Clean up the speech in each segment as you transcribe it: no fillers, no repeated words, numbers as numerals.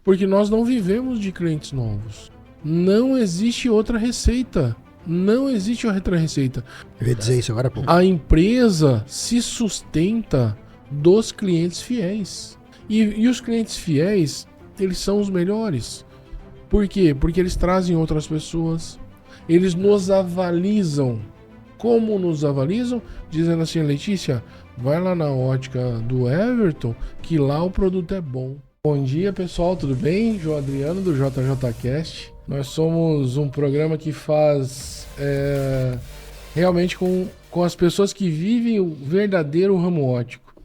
Porque nós não vivemos de clientes novos. Não existe outra receita. Não existe outra receita. Eu ia dizer isso agora, pô. A empresa se sustenta dos clientes fiéis. E os clientes fiéis, eles são os melhores. Por quê? Porque eles trazem outras pessoas. Eles nos avalizam. Como nos avalizam? Dizendo assim, Letícia, vai lá na ótica do Everton, que lá o produto é bom. Bom dia, pessoal, tudo bem? João Adriano, do JJCast. Nós somos um programa que faz realmente com as pessoas que vivem o verdadeiro ramo óptico.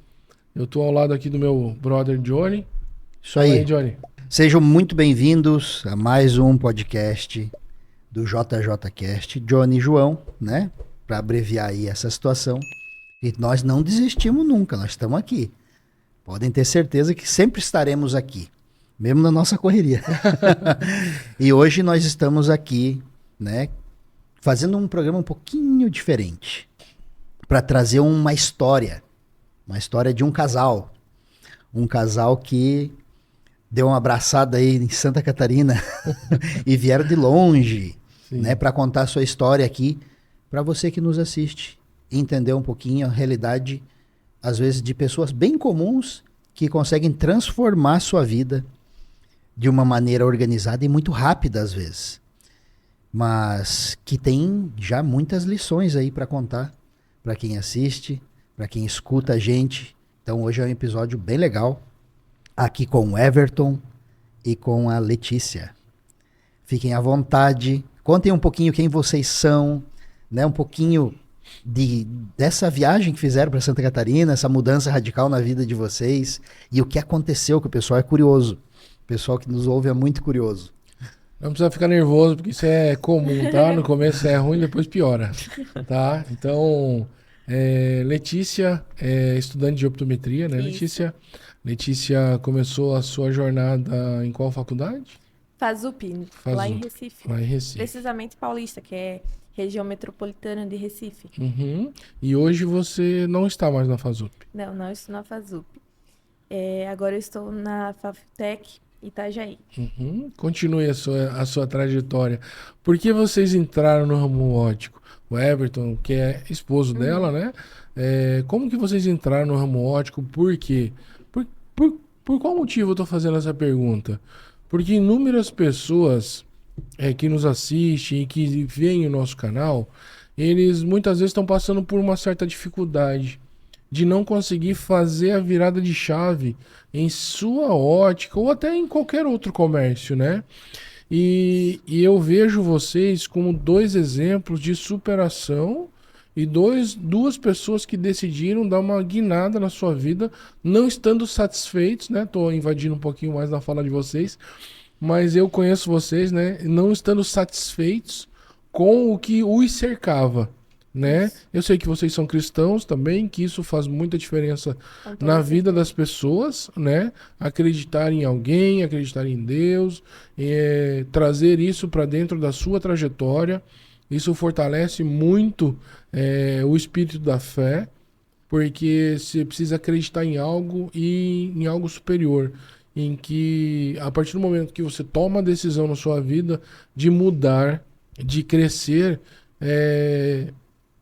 Eu estou ao lado aqui do meu brother Johnny. Isso aí. Fala aí, Johnny. Sejam muito bem-vindos a mais um podcast do JJCast. Johnny e João, né? Para abreviar aí essa situação. E nós não desistimos nunca, nós estamos aqui. Podem ter certeza que sempre estaremos aqui, mesmo na nossa correria. E hoje nós estamos aqui, né, fazendo um programa um pouquinho diferente, para trazer uma história de um casal que deu uma abraçada aí em Santa Catarina e vieram de longe, né, para contar a sua história aqui, para você que nos assiste, entender um pouquinho a realidade, às vezes, de pessoas bem comuns que conseguem transformar a sua vida de uma maneira organizada e muito rápida, às vezes. Mas que tem já muitas lições aí para contar para quem assiste, para quem escuta a gente. Então hoje é um episódio bem legal, aqui com o Everton e com a Letícia. Fiquem à vontade, contem um pouquinho quem vocês são, né? Um pouquinho dessa viagem que fizeram para Santa Catarina, essa mudança radical na vida de vocês e o que aconteceu, que o pessoal é curioso. O pessoal que nos ouve é muito curioso. Não precisa ficar nervoso, porque isso é comum, tá? No começo é ruim, depois piora, tá? Então, Letícia é estudante de optometria, né, Letícia? Letícia começou a sua jornada em qual faculdade? FASUP, lá em Recife. Lá em Recife. Precisamente Paulista, que é região metropolitana de Recife. Uhum. E hoje você não está mais na FASUP? Não estou na FASUP. Agora eu estou na FAFTEC Itajaí. Uhum. Continue a sua trajetória. Por que vocês entraram no ramo óptico? O Everton, que é esposo dela, né? Como que vocês entraram no ramo óptico? Por quê? Por qual motivo eu estou fazendo essa pergunta? Porque inúmeras pessoas que nos assistem e que veem o nosso canal, eles muitas vezes estão passando por uma certa dificuldade de não conseguir fazer a virada de chave em sua ótica ou até em qualquer outro comércio, né? E eu vejo vocês como dois exemplos de superação e duas pessoas que decidiram dar uma guinada na sua vida, não estando satisfeitos, né? Tô invadindo um pouquinho mais na fala de vocês, mas eu conheço vocês, né? Não estando satisfeitos com o que os cercava, né? Eu sei que vocês são cristãos também, que isso faz muita diferença na vida das pessoas, né? Acreditar em alguém, acreditar em Deus, trazer isso para dentro da sua trajetória. Isso fortalece muito o espírito da fé, porque você precisa acreditar em algo e em algo superior, em que a partir do momento que você toma a decisão na sua vida de mudar, de crescer,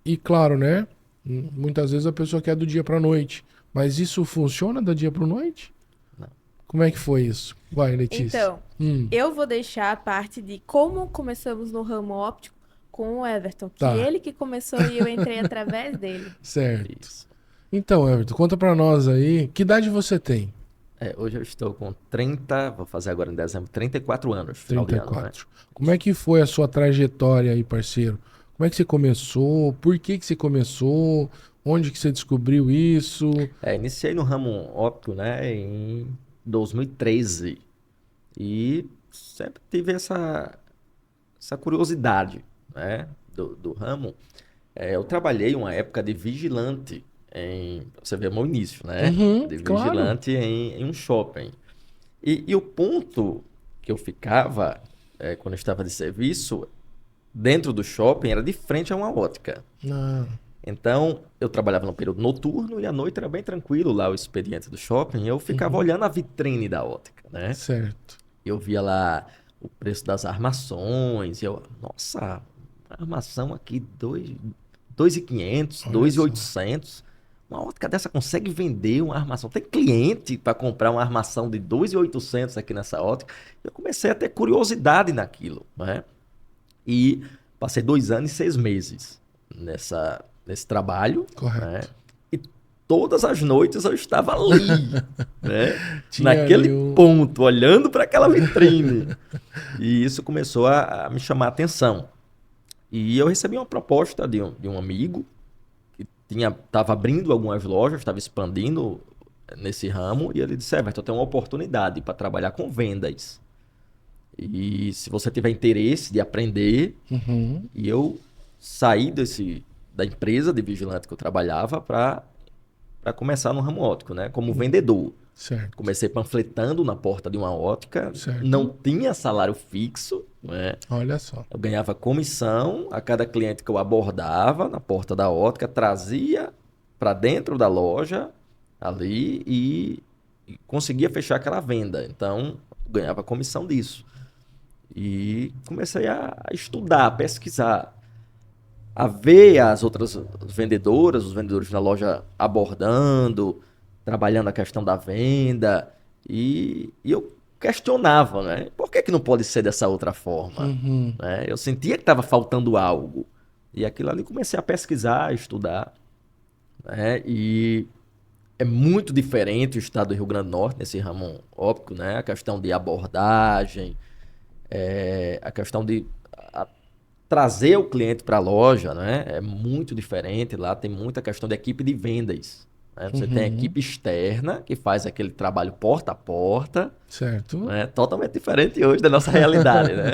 e claro, né? Muitas vezes a pessoa quer do dia para noite, mas isso funciona da dia para noite? Não. Como é que foi isso? Vai, Letícia. Então, eu vou deixar a parte de como começamos no ramo óptico com o Everton, que ele que começou e eu entrei através dele. Certo. Isso. Então, Everton, conta para nós aí, que idade você tem? Hoje eu estou com 30, vou fazer agora em dezembro, 34 anos. Final de ano, né? Como é que foi a sua trajetória aí, parceiro? Como é que você começou? Por que você começou? Onde que você descobriu isso? Iniciei no ramo óptico, né, em 2013. E sempre tive essa curiosidade, né, do ramo. Eu trabalhei uma época de vigilante você vê o meu início, né? De vigilante em um shopping. E o ponto que eu ficava, quando eu estava de serviço, dentro do shopping, era de frente a uma ótica. Então, eu trabalhava no período noturno e à noite era bem tranquilo lá o expediente do shopping. Eu ficava olhando a vitrine da ótica, né? Certo. Eu via lá o preço das armações, e eu, nossa, a armação aqui, 2.500, Olha 2.800. Uma ótica dessa consegue vender uma armação. Tem cliente para comprar uma armação de 2.800 aqui nessa ótica. Eu comecei a ter curiosidade naquilo, né? E passei 2 anos e 6 meses nesse trabalho, Correto. né? E todas as noites eu estava ali, né? Tinha Naquele ali um- ponto, olhando para aquela vitrine. E isso começou a me chamar a atenção. E eu recebi uma proposta de um amigo que estava abrindo algumas lojas, estava expandindo nesse ramo, e ele disse: Everton, eu tenho uma oportunidade para trabalhar com vendas. E se você tiver interesse de aprender, Uhum. e eu saí da empresa de vigilante que eu trabalhava para começar no ramo óptico, né? Como vendedor. Certo. Comecei panfletando na porta de uma ótica, Certo. não tinha salário fixo, né? Olha só. Eu ganhava comissão a cada cliente que eu abordava na porta da ótica, trazia para dentro da loja ali e conseguia fechar aquela venda. Então, eu ganhava comissão disso. E comecei a estudar, a pesquisar, a ver as outras vendedoras, os vendedores na loja abordando, trabalhando a questão da venda. E eu questionava, né? Por que não pode ser dessa outra forma? Uhum. Né? Eu sentia que estava faltando algo. E aquilo ali comecei a pesquisar, a estudar. Né? E é muito diferente o estado do Rio Grande do Norte nesse ramo óptico, né? A questão de abordagem, a questão de trazer o cliente para a loja, né? É muito diferente. Lá tem muita questão de equipe de vendas. Né? Você tem a equipe externa que faz aquele trabalho porta a porta. Certo. Né? Totalmente diferente hoje da nossa realidade, né?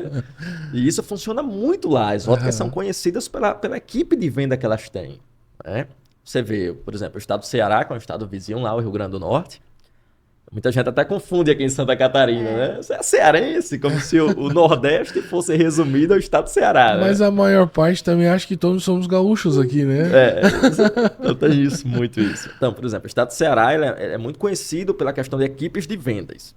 E isso funciona muito lá. As óticas são conhecidas pela equipe de venda que elas têm, né? Você vê, por exemplo, o estado do Ceará, que é um estado vizinho lá, o Rio Grande do Norte. Muita gente até confunde aqui em Santa Catarina, né? Você é cearense, como se o Nordeste fosse resumido ao estado do Ceará, né? Mas a maior parte também acha que todos somos gaúchos aqui, né? Eu tenho isso, muito isso. Então, por exemplo, o estado do Ceará ele é muito conhecido pela questão de equipes de vendas.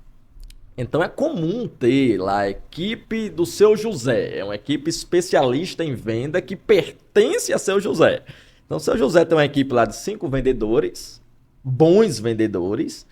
Então é comum ter lá a equipe do Seu José, é uma equipe especialista em venda que pertence a Seu José. Então o Seu José tem uma equipe lá de 5 vendedores, bons vendedores,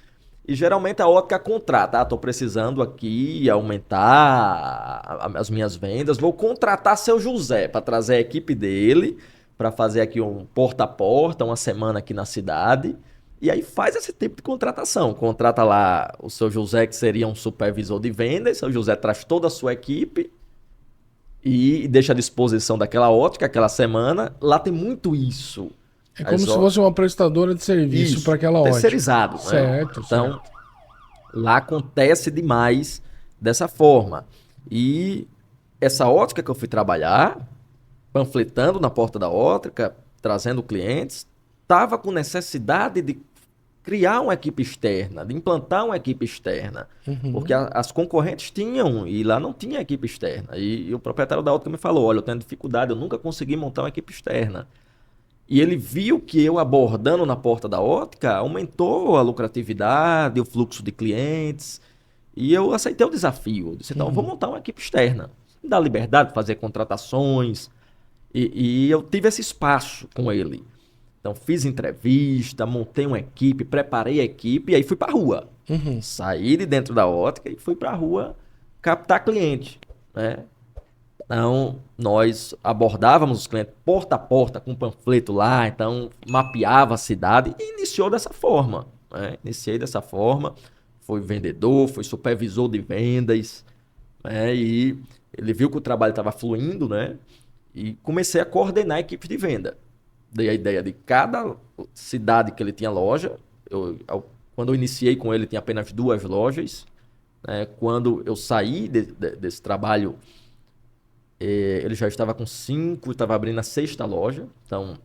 e geralmente a ótica contrata, estou precisando aqui aumentar as minhas vendas, vou contratar Seu José para trazer a equipe dele, para fazer aqui um porta a porta, uma semana aqui na cidade. E aí faz esse tipo de contratação. Contrata lá o Seu José, que seria um supervisor de vendas. Seu José traz toda a sua equipe e deixa à disposição daquela ótica, aquela semana. Lá tem muito isso. É como se fosse uma prestadora de serviço para aquela ótica. Terceirizado. Né? Certo, então, certo. lá acontece demais dessa forma. E essa ótica que eu fui trabalhar, panfletando na porta da ótica, trazendo clientes, estava com necessidade de criar uma equipe externa, de implantar uma equipe externa. Porque as concorrentes tinham, e lá não tinha equipe externa. E o proprietário da ótica me falou: olha, eu tenho dificuldade, eu nunca consegui montar uma equipe externa. E ele viu que eu abordando na porta da ótica aumentou a lucratividade, o fluxo de clientes. E eu aceitei o desafio. Eu disse: então, eu vou montar uma equipe externa. Me dá liberdade de fazer contratações. E eu tive esse espaço com ele. Então, fiz entrevista, montei uma equipe, preparei a equipe e aí fui para a rua. Saí de dentro da ótica e fui para a rua captar cliente, né? Então, nós abordávamos os clientes porta a porta com panfleto lá, então mapeava a cidade e iniciou dessa forma, né? Iniciei dessa forma, fui vendedor, fui supervisor de vendas, né? E ele viu que o trabalho estava fluindo, né? E comecei a coordenar equipes de venda. Dei a ideia de cada cidade que ele tinha loja. Quando eu iniciei com ele, tinha apenas 2 lojas. Né? Quando eu saí desse trabalho, ele já estava com 5, estava abrindo a 6ª loja. Então,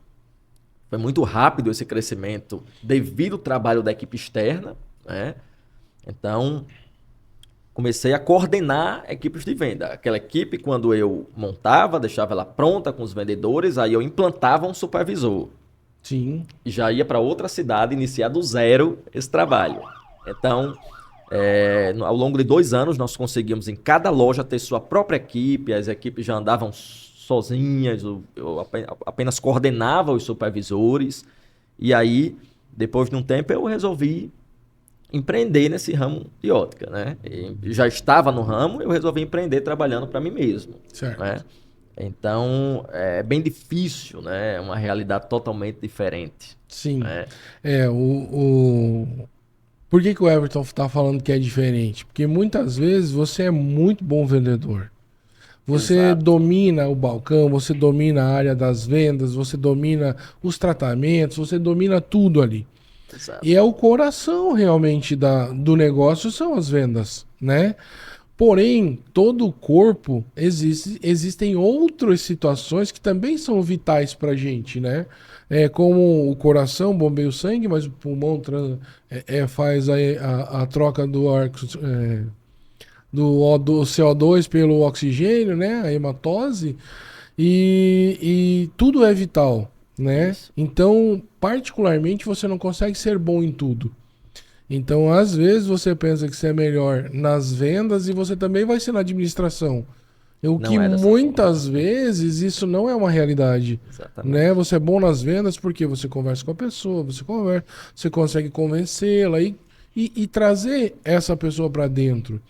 foi muito rápido esse crescimento devido ao trabalho da equipe externa. Né? Então, comecei a coordenar equipes de venda. Aquela equipe, quando eu montava, deixava ela pronta com os vendedores, aí eu implantava um supervisor. Sim. E já ia para outra cidade iniciar do zero esse trabalho. Então, Ao longo de 2 anos, nós conseguimos em cada loja ter sua própria equipe, as equipes já andavam sozinhas, eu apenas coordenava os supervisores, e aí, depois de um tempo, eu resolvi empreender nesse ramo de ótica, né? E já estava no ramo, eu resolvi empreender trabalhando para mim mesmo, Certo. né? Então, é bem difícil, né? É uma realidade totalmente diferente. Sim. Né? Por que o Everton está falando que é diferente? Porque muitas vezes você é muito bom vendedor. Você Exato. domina o balcão, você domina a área das vendas, você domina os tratamentos, você domina tudo ali. Exato. E é o coração realmente do negócio, são as vendas, né? Porém, todo o corpo existem outras situações que também são vitais para a gente, né? Como o coração bombeia o sangue, mas o pulmão faz a troca do ar, do CO2 pelo oxigênio, né? A hematose. E tudo é vital, né? Isso. Então, particularmente, você não consegue ser bom em tudo. Então, às vezes, você pensa que você é melhor nas vendas e você também vai ser na administração. O Não que é dessa muitas vezes isso não é uma realidade. Exatamente. Né? Você é bom nas vendas porque você conversa com a pessoa, você consegue convencê-la e trazer essa pessoa para dentro.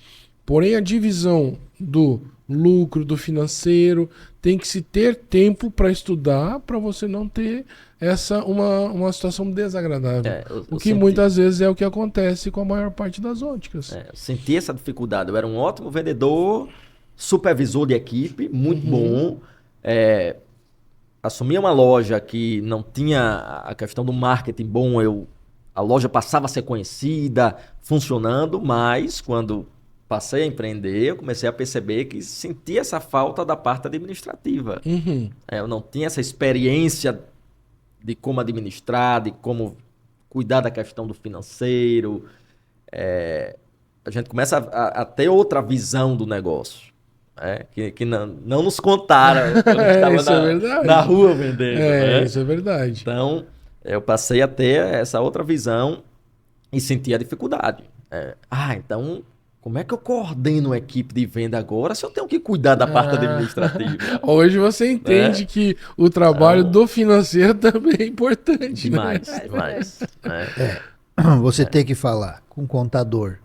Porém, a divisão do lucro, do financeiro, tem que se ter tempo para estudar para você não ter uma situação desagradável. O que muitas vezes é o que acontece com a maior parte das óticas. Eu senti essa dificuldade. Eu era um ótimo vendedor, supervisor de equipe, muito bom. Assumia uma loja que não tinha a questão do marketing bom, a loja passava a ser conhecida, funcionando, mas quando passei a empreender, eu comecei a perceber que sentia essa falta da parte administrativa. Eu não tinha essa experiência de como administrar, de como cuidar da questão do financeiro. A gente começa a ter outra visão do negócio. Que não nos contaram quando estava na rua vendendo. Isso é verdade. Então, eu passei a ter essa outra visão e senti a dificuldade. Então, como é que eu coordeno uma equipe de venda agora se eu tenho que cuidar da parte administrativa? Hoje você entende que o trabalho do financeiro também é importante. Demais, né? demais. Você tem que falar com o contador,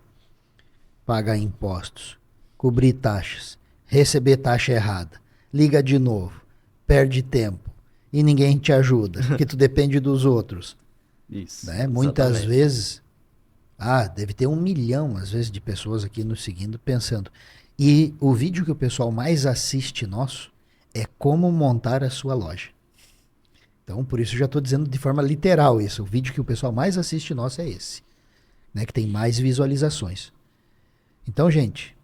pagar impostos, cobrir taxas, receber taxa errada, liga de novo, perde tempo e ninguém te ajuda, porque tu depende dos outros. Isso. Né? Muitas vezes, deve ter 1 milhão, às vezes, de pessoas aqui nos seguindo, pensando. E o vídeo que o pessoal mais assiste nosso é como montar a sua loja. Então, por isso eu já estou dizendo de forma literal isso. O vídeo que o pessoal mais assiste nosso é esse, né? Que tem mais visualizações. Então, gente,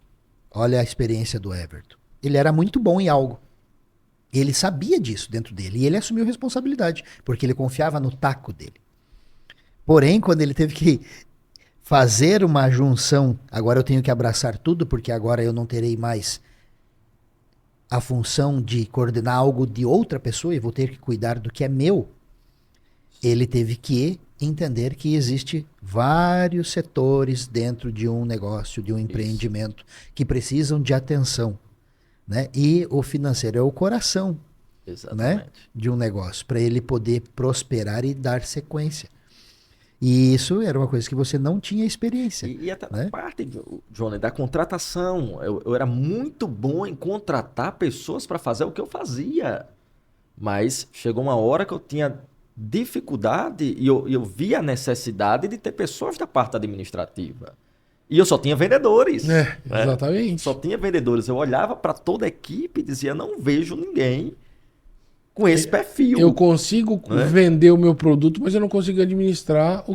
olha a experiência do Everton. Ele era muito bom em algo. Ele sabia disso dentro dele. E ele assumiu responsabilidade, porque ele confiava no taco dele. Porém, quando ele teve que fazer uma junção, agora eu tenho que abraçar tudo, porque agora eu não terei mais a função de coordenar algo de outra pessoa e vou ter que cuidar do que é meu. Ele teve que entender que existe vários setores dentro de um negócio, de um empreendimento, que precisam de atenção. Né? E o financeiro é o coração, né, de um negócio, para ele poder prosperar e dar sequência. E isso era uma coisa que você não tinha experiência. E até na parte, Johnny, da contratação. Eu era muito bom em contratar pessoas para fazer o que eu fazia. Mas chegou uma hora que eu tinha dificuldade e eu via a necessidade de ter pessoas da parte administrativa. E eu só tinha vendedores. Exatamente. Só tinha vendedores. Eu olhava para toda a equipe e dizia, não vejo ninguém com esse perfil. Eu consigo vender o meu produto, mas eu não consigo administrar o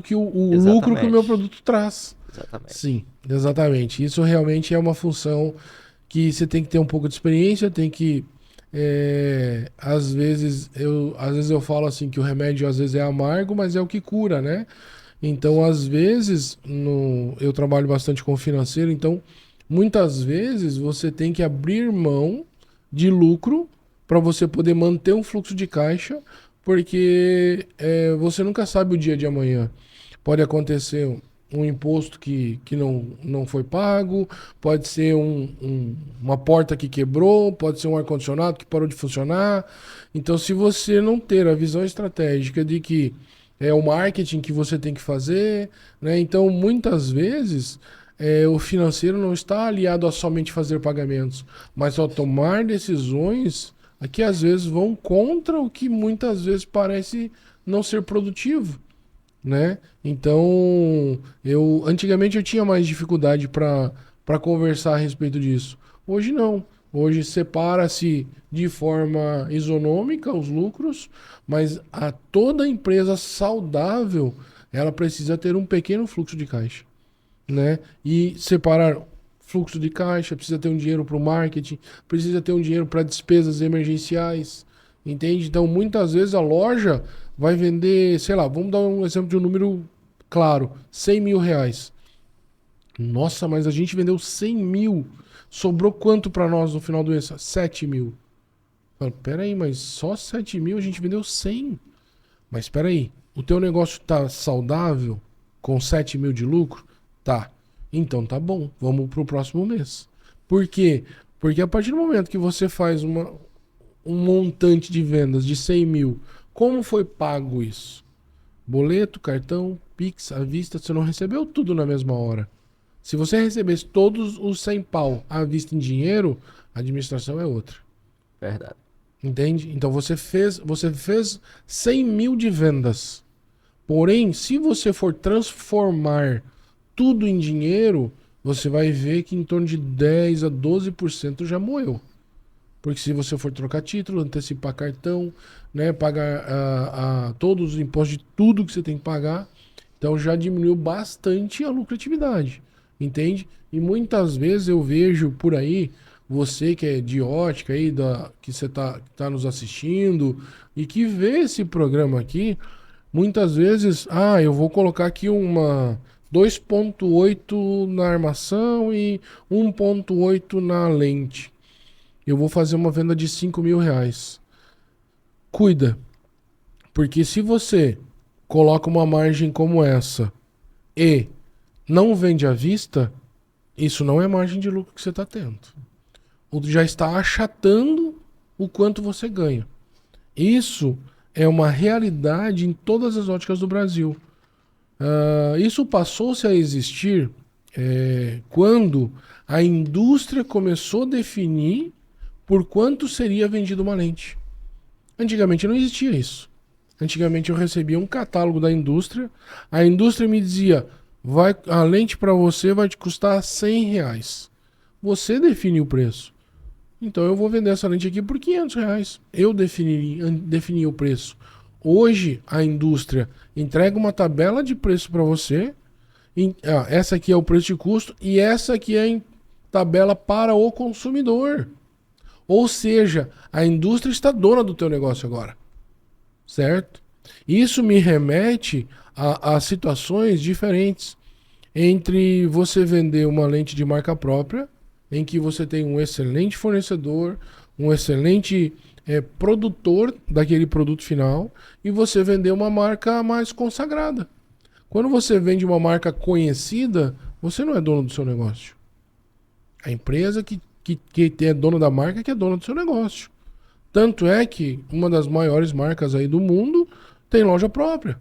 lucro que o meu produto traz. Exatamente. Sim, exatamente. Isso realmente é uma função que você tem que ter um pouco de experiência, tem que... às vezes eu falo assim que o remédio às vezes é amargo, mas é o que cura, né? Então, às vezes, eu trabalho bastante com financeiro, então, muitas vezes você tem que abrir mão de lucro para você poder manter um fluxo de caixa, porque você nunca sabe o dia de amanhã. Pode acontecer um imposto que não foi pago, pode ser uma porta que quebrou, pode ser um ar-condicionado que parou de funcionar. Então, se você não ter a visão estratégica de que é o marketing que você tem que fazer, né? Então, muitas vezes, o financeiro não está aliado a somente fazer pagamentos, mas a tomar decisões que às vezes vão contra o que muitas vezes parece não ser produtivo, né? Então, antigamente eu tinha mais dificuldade para conversar a respeito disso. Hoje não. Hoje separa-se de forma isonômica os lucros, mas toda empresa saudável, ela precisa ter um pequeno fluxo de caixa, né? E separar fluxo de caixa, precisa ter um dinheiro para o marketing, precisa ter um dinheiro para despesas emergenciais, entende? Então, muitas vezes a loja vai vender, sei lá, vamos dar um exemplo de um número claro, 100 mil reais. Nossa, mas a gente vendeu 100 mil. Sobrou quanto para nós no final do mês? 7 mil. Peraí, mas só 7 mil a gente vendeu 100. Mas peraí, o teu negócio tá saudável com 7 mil de lucro? Tá. Então tá bom, vamos pro próximo mês. Por quê? Porque a partir do momento que você faz um montante de vendas de 100 mil, como foi pago isso? Boleto, cartão, Pix, à vista, você não recebeu tudo na mesma hora. Se você recebesse todos os 100 pau à vista em dinheiro, a administração é outra. Verdade. Entende? Então você fez 100 mil de vendas. Porém, se você for transformar tudo em dinheiro, você vai ver que em torno de 10 a 12% já Porque se você for trocar título, antecipar cartão, né, pagar todos os impostos de tudo que você tem que pagar, então já diminuiu bastante a lucratividade. Entende? E muitas vezes eu vejo por aí, você que é de ótica aí, que você tá nos assistindo e que vê esse programa aqui, muitas vezes, eu vou colocar aqui uma 2.8 na armação e 1.8 na lente. Eu vou fazer uma venda de 5 mil reais. Cuida, porque se você coloca uma margem como essa e não vende à vista, isso não é margem de lucro que você está tendo. Já está achatando o quanto você ganha. Isso é uma realidade em todas as óticas do Brasil. Isso passou-se a existir quando a indústria começou a definir por quanto seria vendida uma lente. Antigamente não existia isso. Antigamente eu recebia um catálogo da indústria, a indústria me dizia: a lente para você vai te custar 100 reais. Você define o preço. Então eu vou vender essa lente aqui por 500 reais. Eu defini o preço. Hoje a indústria entrega uma tabela de preço para você. Essa aqui é o preço de custo e essa aqui é a tabela para o consumidor. Ou seja, a indústria está dona do teu negócio agora. Certo? Isso me remete a situações diferentes entre você vender uma lente de marca própria, em que você tem um excelente fornecedor, um excelente produtor daquele produto final, e você vender uma marca mais consagrada. Quando você vende uma marca conhecida, você não é dono do seu negócio. A empresa que é dona da marca que é dona do seu negócio. Tanto é que uma das maiores marcas aí do mundo tem loja própria.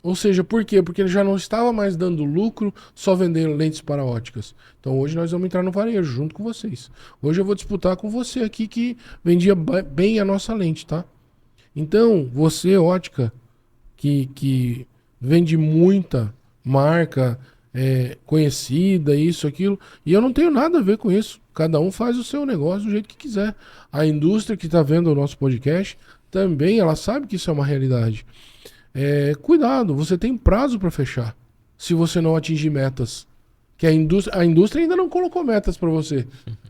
Ou seja, por quê? Porque ele já não estava mais dando lucro só vendendo lentes para óticas. Então hoje nós vamos entrar no varejo junto com vocês. Hoje eu vou disputar com você aqui que vendia bem a nossa lente, tá? Então, você, ótica, que vende muita marca conhecida, isso, aquilo, e eu não tenho nada a ver com isso. Cada um faz o seu negócio do jeito que quiser. A indústria que está vendo o nosso podcast também, ela sabe que isso é uma realidade. Cuidado, você tem prazo para fechar se você não atingir metas. Que a indústria ainda não colocou metas para você,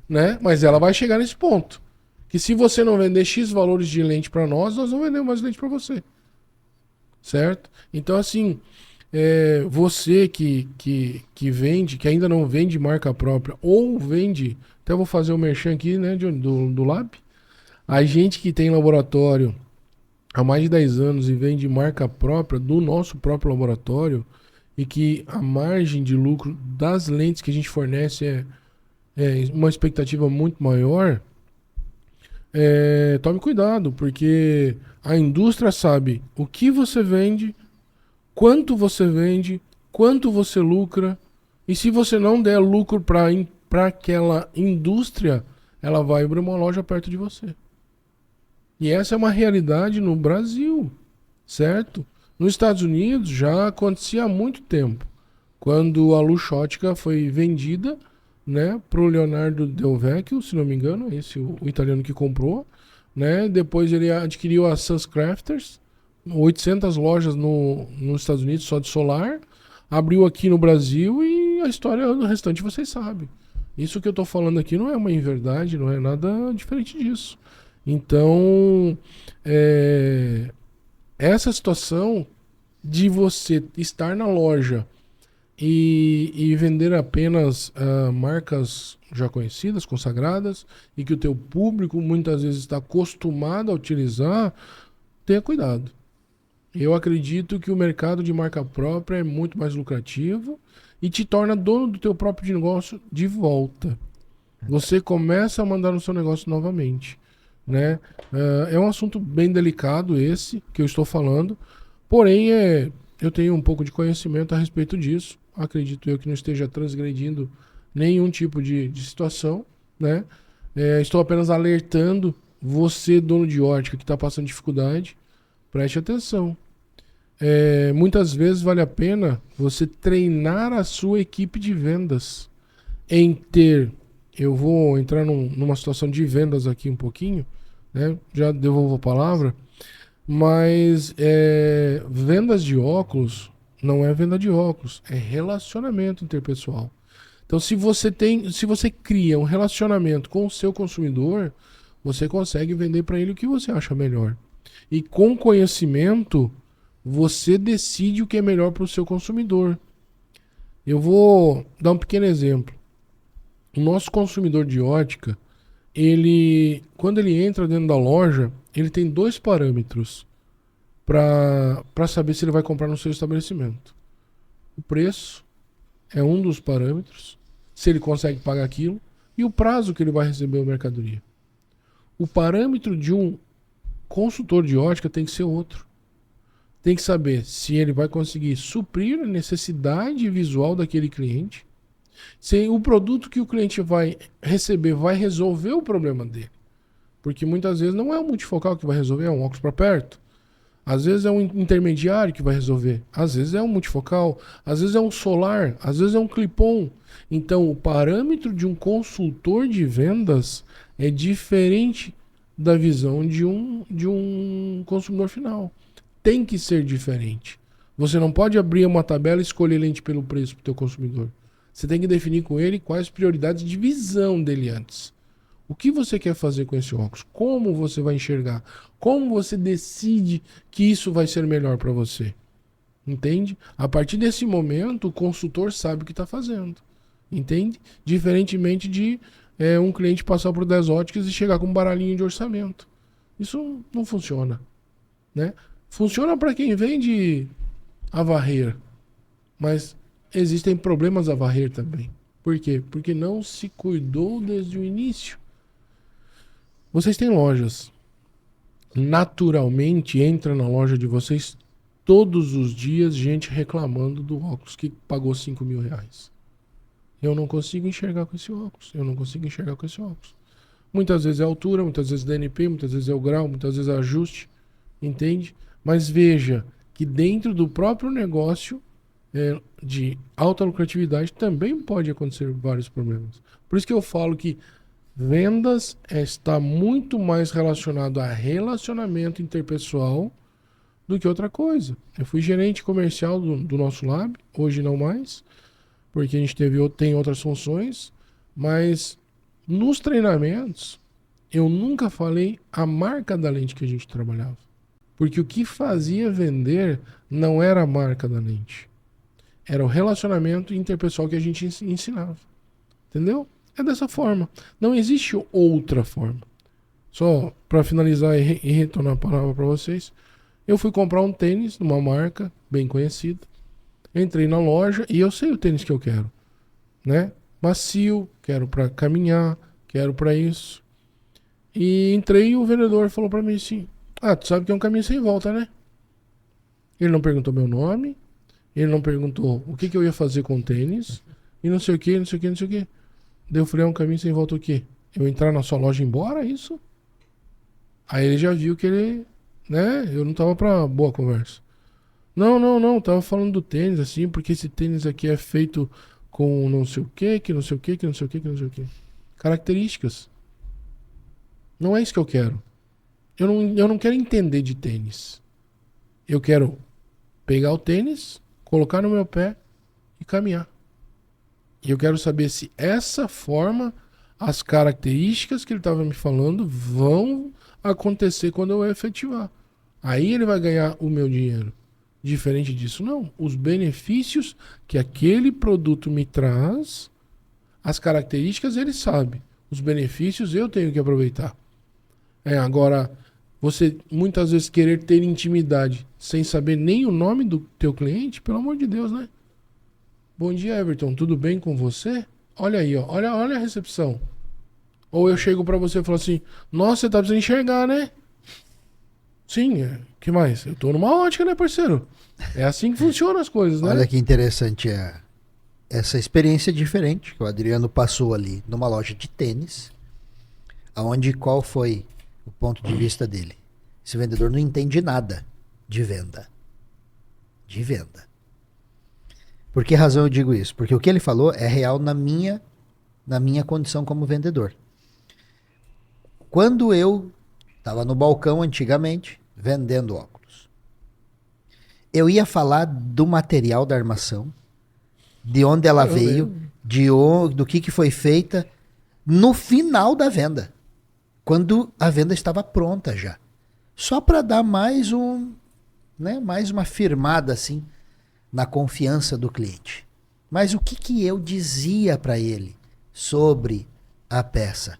né? Mas ela vai chegar nesse ponto. Que se você não vender X valores de lente para nós vamos vender mais lente para você. Certo? Então, assim, você que vende, que ainda não vende marca própria, ou vende, até vou fazer o merchan aqui, né, do Lab. A gente que tem laboratório há mais de 10 anos e vende marca própria do nosso próprio laboratório, e que a margem de lucro das lentes que a gente fornece é uma expectativa muito maior, tome cuidado, porque a indústria sabe o que você vende, quanto você lucra, e se você não der lucro para aquela indústria, ela vai abrir uma loja perto de você. E essa é uma realidade no Brasil, certo? Nos Estados Unidos já acontecia há muito tempo, quando a Luxottica foi vendida, né, para o Leonardo Del Vecchio, se não me engano, esse o italiano que comprou, né? Depois ele adquiriu a Suns Crafters, 800 lojas nos Estados Unidos só de solar, abriu aqui no Brasil e a história do restante vocês sabem. Isso que eu estou falando aqui não é uma inverdade, não é nada diferente disso. Então, essa situação de você estar na loja e vender apenas marcas já conhecidas, consagradas, e que o teu público muitas vezes está acostumado a utilizar, tenha cuidado. Eu acredito que o mercado de marca própria é muito mais lucrativo e te torna dono do teu próprio negócio de volta. Você começa a mandar no seu negócio novamente, né? É um assunto bem delicado esse que eu estou falando, porém eu tenho um pouco de conhecimento a respeito disso. Acredito eu que não esteja transgredindo nenhum tipo de situação, né? Estou apenas alertando você, dono de ótica, que está passando dificuldade, preste atenção. Muitas vezes vale a pena você treinar a sua equipe de vendas em ter... Eu vou entrar numa situação de vendas aqui um pouquinho, né? Já devolvo a palavra. Mas vendas de óculos não é venda de óculos, é relacionamento interpessoal. Então, se você cria um relacionamento com o seu consumidor, você consegue vender para ele o que você acha melhor. E com conhecimento, você decide o que é melhor para o seu consumidor. Eu vou dar um pequeno exemplo. O nosso consumidor de ótica, quando ele entra dentro da loja, ele tem 2 parâmetros para saber se ele vai comprar no seu estabelecimento. O preço é um dos parâmetros, se ele consegue pagar aquilo, e o prazo que ele vai receber a mercadoria. O parâmetro de um consultor de ótica tem que ser outro. Tem que saber se ele vai conseguir suprir a necessidade visual daquele cliente, se o produto que o cliente vai receber vai resolver o problema dele. Porque muitas vezes não é um multifocal que vai resolver, é um óculos para perto. Às vezes é um intermediário que vai resolver. Às vezes é um multifocal. Às vezes é um solar. Às vezes é um clip-on. Então, o parâmetro de um consultor de vendas é diferente da visão de um consumidor final. Tem que ser diferente. Você não pode abrir uma tabela e escolher lente pelo preço para o teu consumidor. Você tem que definir com ele quais prioridades de visão dele antes. O que você quer fazer com esse óculos? Como você vai enxergar? Como você decide que isso vai ser melhor para você? Entende? A partir desse momento, o consultor sabe o que está fazendo. Entende? Diferentemente de um cliente passar por 10 óticas e chegar com um baralhinho de orçamento. Isso não funciona, né? Funciona para quem vende a varrer, mas existem problemas a varrer também. Por quê? Porque não se cuidou desde o início. Vocês têm lojas. Naturalmente entra na loja de vocês todos os dias gente reclamando do óculos que pagou 5 mil reais. Eu não consigo enxergar com esse óculos. Eu não consigo enxergar com esse óculos. Muitas vezes é altura, muitas vezes é DNP, muitas vezes é o grau, muitas vezes é ajuste. Entende? Mas veja que dentro do próprio negócio de alta lucratividade também pode acontecer vários problemas. Por isso que eu falo que vendas está muito mais relacionado a relacionamento interpessoal do que outra coisa. Eu fui gerente comercial do nosso lab, hoje não mais, porque a gente tem outras funções, mas nos treinamentos eu nunca falei a marca da lente que a gente trabalhava. Porque o que fazia vender não era a marca da lente. Era o relacionamento interpessoal que a gente ensinava. Entendeu? É dessa forma. Não existe outra forma. Só para finalizar e retornar a palavra para vocês. Eu fui comprar um tênis numa marca bem conhecida. Entrei na loja e eu sei o tênis que eu quero, né? Macio, quero pra caminhar, quero pra isso. E entrei e o vendedor falou pra mim assim, tu sabe que é um caminho sem volta, né? Ele não perguntou meu nome, ele não perguntou o que eu ia fazer com o tênis, e não sei o que, não sei o que, não sei o que. Daí eu falei, é um caminho sem volta o quê? Eu entrar na sua loja e ir embora, é isso? Aí ele já viu que ele, né, eu não tava pra boa conversa. Não, tava falando do tênis, assim, porque esse tênis aqui é feito com não sei o que não sei o que não sei o que não sei o que. Características. Não é isso que eu quero. Eu não quero entender de tênis. Eu quero pegar o tênis, colocar no meu pé e caminhar. E eu quero saber se essa forma, as características que ele estava me falando vão acontecer quando eu efetivar. Aí ele vai ganhar o meu dinheiro. Diferente disso, não. Os benefícios que aquele produto me traz, as características ele sabe. Os benefícios eu tenho que aproveitar. Agora, você muitas vezes querer ter intimidade sem saber nem o nome do teu cliente, pelo amor de Deus, né? Bom dia, Everton, tudo bem com você? Olha aí, ó, olha a recepção. Ou eu chego pra você e falo assim, nossa, você tá precisando enxergar, né? Sim, que mais? Eu tô numa ótica, né, parceiro? É assim que funcionam as coisas, né? Olha que interessante essa experiência diferente que o Adriano passou ali numa loja de tênis, aonde qual foi o ponto de vista dele? Esse vendedor não entende nada de venda. De venda. Por que razão eu digo isso? Porque o que ele falou é real na minha condição como vendedor. Quando eu estava no balcão antigamente, vendendo óculos, eu ia falar do material da armação, de onde ela veio, do que foi feita, no final da venda. Quando a venda estava pronta já. Só para dar mais uma firmada assim na confiança do cliente. Mas o que eu dizia para ele sobre a peça?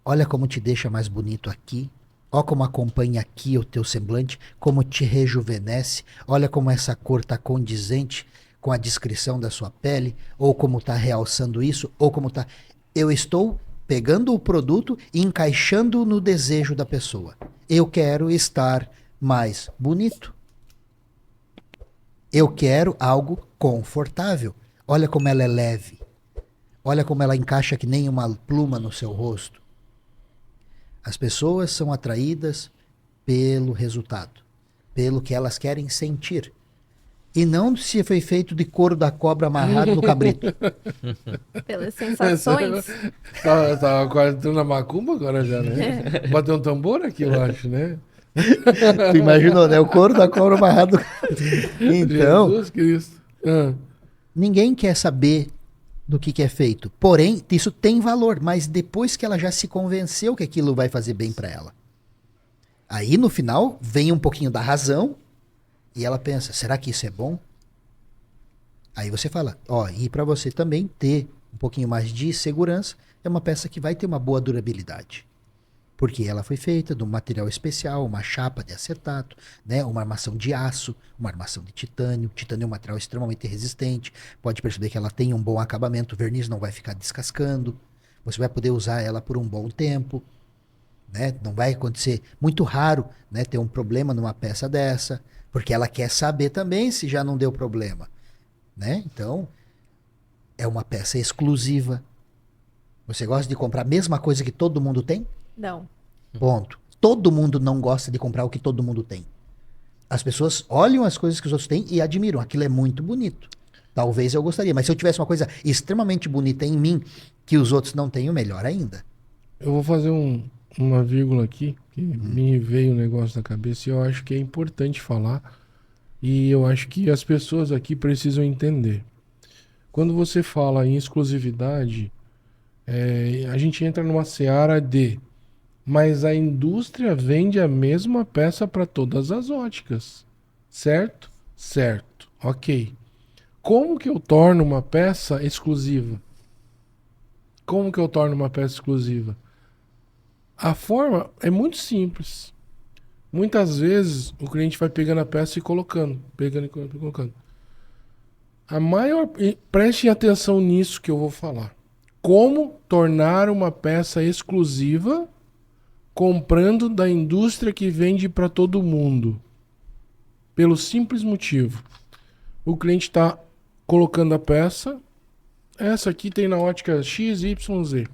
Olha como te deixa mais bonito aqui. Olha como acompanha aqui o teu semblante, como te rejuvenesce. Olha como essa cor está condizente com a descrição da sua pele, ou como está realçando isso, ou como está... Eu estou pegando o produto e encaixando no desejo da pessoa. Eu quero estar mais bonito. Eu quero algo confortável. Olha como ela é leve. Olha como ela encaixa que nem uma pluma no seu rosto. As pessoas são atraídas pelo resultado, pelo que elas querem sentir. E não se foi feito de couro da cobra amarrado no cabrito. Pelas sensações. Tava quase entrando na macumba agora já, né? Bateu um tambor aqui, eu acho, né? Tu imaginou, né? O couro da cobra amarrado. Então, Jesus Cristo. ninguém quer saber do que é feito. Porém, isso tem valor, mas depois que ela já se convenceu que aquilo vai fazer bem para ela. Aí, no final, vem um pouquinho da razão e ela pensa, será que isso é bom? Aí você fala, e para você também ter um pouquinho mais de segurança, é uma peça que vai ter uma boa durabilidade. Porque ela foi feita de um material especial, uma chapa de acetato, né, uma armação de aço, uma armação de titânio. Titânio é um material extremamente resistente. Pode perceber que ela tem um bom acabamento, o verniz não vai ficar descascando. Você vai poder usar ela por um bom tempo. Né? Não vai acontecer, muito raro, né, ter um problema numa peça dessa, porque ela quer saber também se já não deu problema. Né? Então, é uma peça exclusiva. Você gosta de comprar a mesma coisa que todo mundo tem? Não. Ponto. Todo mundo não gosta de comprar o que todo mundo tem. As pessoas olham as coisas que os outros têm e admiram. Aquilo é muito bonito. Talvez eu gostaria. Mas se eu tivesse uma coisa extremamente bonita em mim, que os outros não têm, melhor ainda. Eu vou fazer uma vírgula aqui, que me veio um negócio na cabeça e eu acho que é importante falar. E eu acho que as pessoas aqui precisam entender. Quando você fala em exclusividade, a gente entra numa seara de... Mas a indústria vende a mesma peça para todas as óticas. Certo? Certo. Ok. Como que eu torno uma peça exclusiva? Como que eu torno uma peça exclusiva? A forma é muito simples. Muitas vezes o cliente vai pegando a peça e colocando. Pegando e colocando. Prestem atenção nisso que eu vou falar. Como tornar uma peça exclusiva comprando da indústria que vende para todo mundo? Pelo simples motivo. O cliente está colocando a peça. Essa aqui tem na ótica XYZ.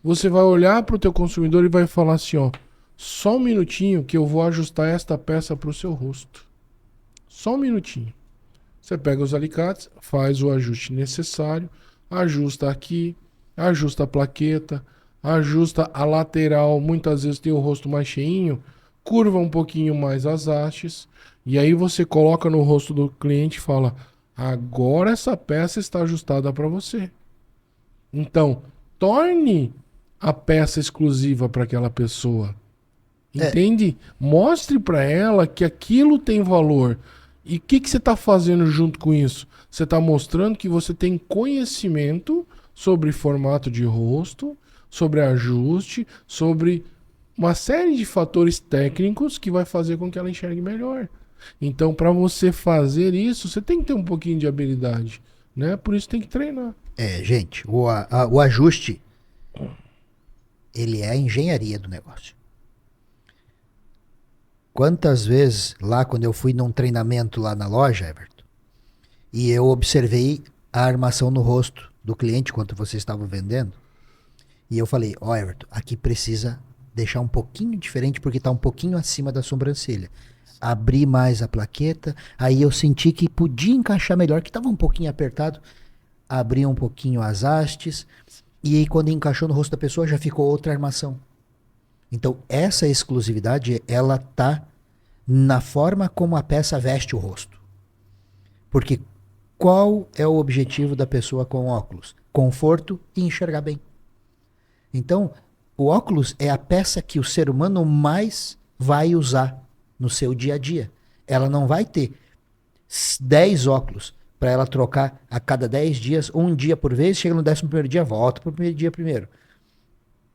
Você vai olhar para o teu consumidor e vai falar assim, ó, só um minutinho que eu vou ajustar esta peça para o seu rosto. Só um minutinho. Você pega os alicates, faz o ajuste necessário, ajusta aqui, ajusta a plaqueta, ajusta a lateral, muitas vezes tem o rosto mais cheinho, curva um pouquinho mais as hastes, e aí você coloca no rosto do cliente e fala, agora essa peça está ajustada para você. Então, torne a peça exclusiva para aquela pessoa. Entende? Mostre para ela que aquilo tem valor. E o que você está fazendo junto com isso? Você está mostrando que você tem conhecimento sobre formato de rosto, sobre ajuste, sobre uma série de fatores técnicos que vai fazer com que ela enxergue melhor. Então, para você fazer isso, você tem que ter um pouquinho de habilidade, né? Por isso tem que treinar. Gente, o ajuste, ele é a engenharia do negócio. Quantas vezes, lá quando eu fui num treinamento lá na loja, Everton, e eu observei a armação no rosto do cliente enquanto você estava vendendo, e eu falei, Everton, aqui precisa deixar um pouquinho diferente porque está um pouquinho acima da sobrancelha. Abri mais a plaqueta, aí eu senti que podia encaixar melhor, que estava um pouquinho apertado, abri um pouquinho as hastes, e aí quando encaixou no rosto da pessoa já ficou outra armação. Então, essa exclusividade, ela tá na forma como a peça veste o rosto. Porque qual é o objetivo da pessoa com óculos? Conforto e enxergar bem. Então, o óculos é a peça que o ser humano mais vai usar no seu dia a dia. Ela não vai ter 10 óculos para ela trocar a cada 10 dias, um dia por vez, chega no 11º dia, volta para o primeiro dia primeiro.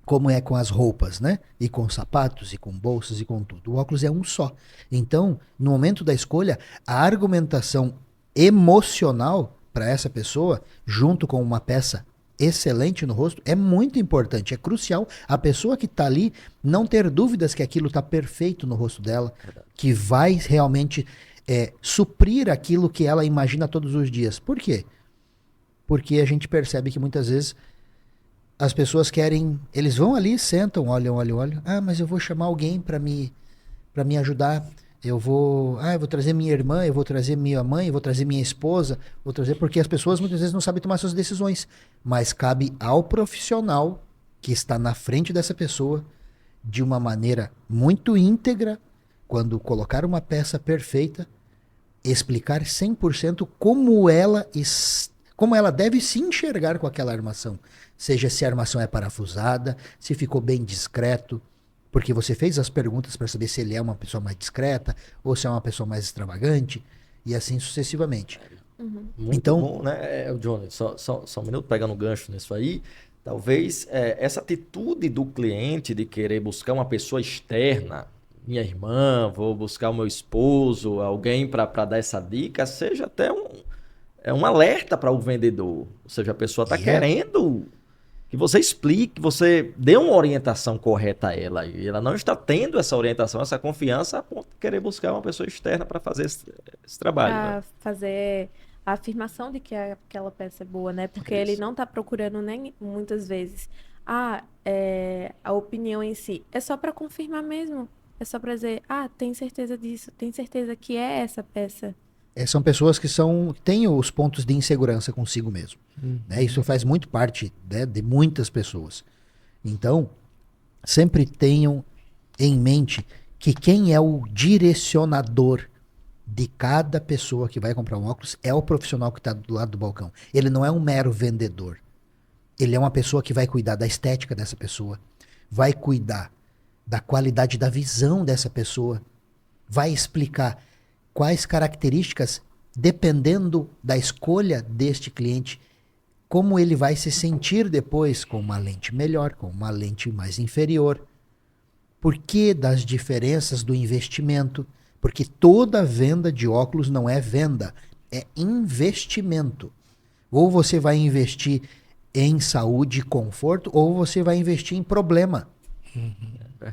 Como é com as roupas, né? E com sapatos, e com bolsas, e com tudo. O óculos é um só. Então, no momento da escolha, a argumentação emocional para essa pessoa, junto com uma peça excelente no rosto, é muito importante. É crucial a pessoa que está ali não ter dúvidas que aquilo está perfeito no rosto dela, que vai realmente suprir aquilo que ela imagina todos os dias. Por quê? Porque a gente percebe que muitas vezes as pessoas querem, eles vão ali, sentam, olham. Ah, mas eu vou chamar alguém para me ajudar. Eu vou trazer minha irmã, eu vou trazer minha mãe, eu vou trazer minha esposa, porque as pessoas muitas vezes não sabem tomar suas decisões. Mas cabe ao profissional que está na frente dessa pessoa, de uma maneira muito íntegra, quando colocar uma peça perfeita, explicar 100% como ela deve se enxergar com aquela armação. Seja se a armação é parafusada, se ficou bem discreto, porque você fez as perguntas para saber se ele é uma pessoa mais discreta ou se é uma pessoa mais extravagante, e assim sucessivamente. Muito então, bom, né, Johnny? Só um minuto, pegando o gancho nisso aí. Talvez essa atitude do cliente de querer buscar uma pessoa externa, minha irmã, vou buscar o meu esposo, alguém para dar essa dica, seja até um alerta para o vendedor. Ou seja, a pessoa está querendo que você explique, que você dê uma orientação correta a ela. E ela não está tendo essa orientação, essa confiança, a ponto de querer buscar uma pessoa externa para fazer esse trabalho. Para né? fazer a afirmação de que aquela peça é boa, né? Porque ele não está procurando nem muitas vezes a opinião em si. É só para confirmar mesmo. É só para dizer, tem certeza disso, tem certeza que é essa peça. São pessoas que têm os pontos de insegurança consigo mesmo. Né? Isso faz muito parte, né, de muitas pessoas. Então, sempre tenham em mente que quem é o direcionador de cada pessoa que vai comprar um óculos é o profissional que está do lado do balcão. Ele não é um mero vendedor. Ele é uma pessoa que vai cuidar da estética dessa pessoa, vai cuidar da qualidade da visão dessa pessoa, vai explicar quais características, dependendo da escolha deste cliente, como ele vai se sentir depois com uma lente melhor, com uma lente mais inferior. Por que das diferenças do investimento? Porque toda venda de óculos não é venda, é investimento. Ou você vai investir em saúde e conforto, ou você vai investir em problema.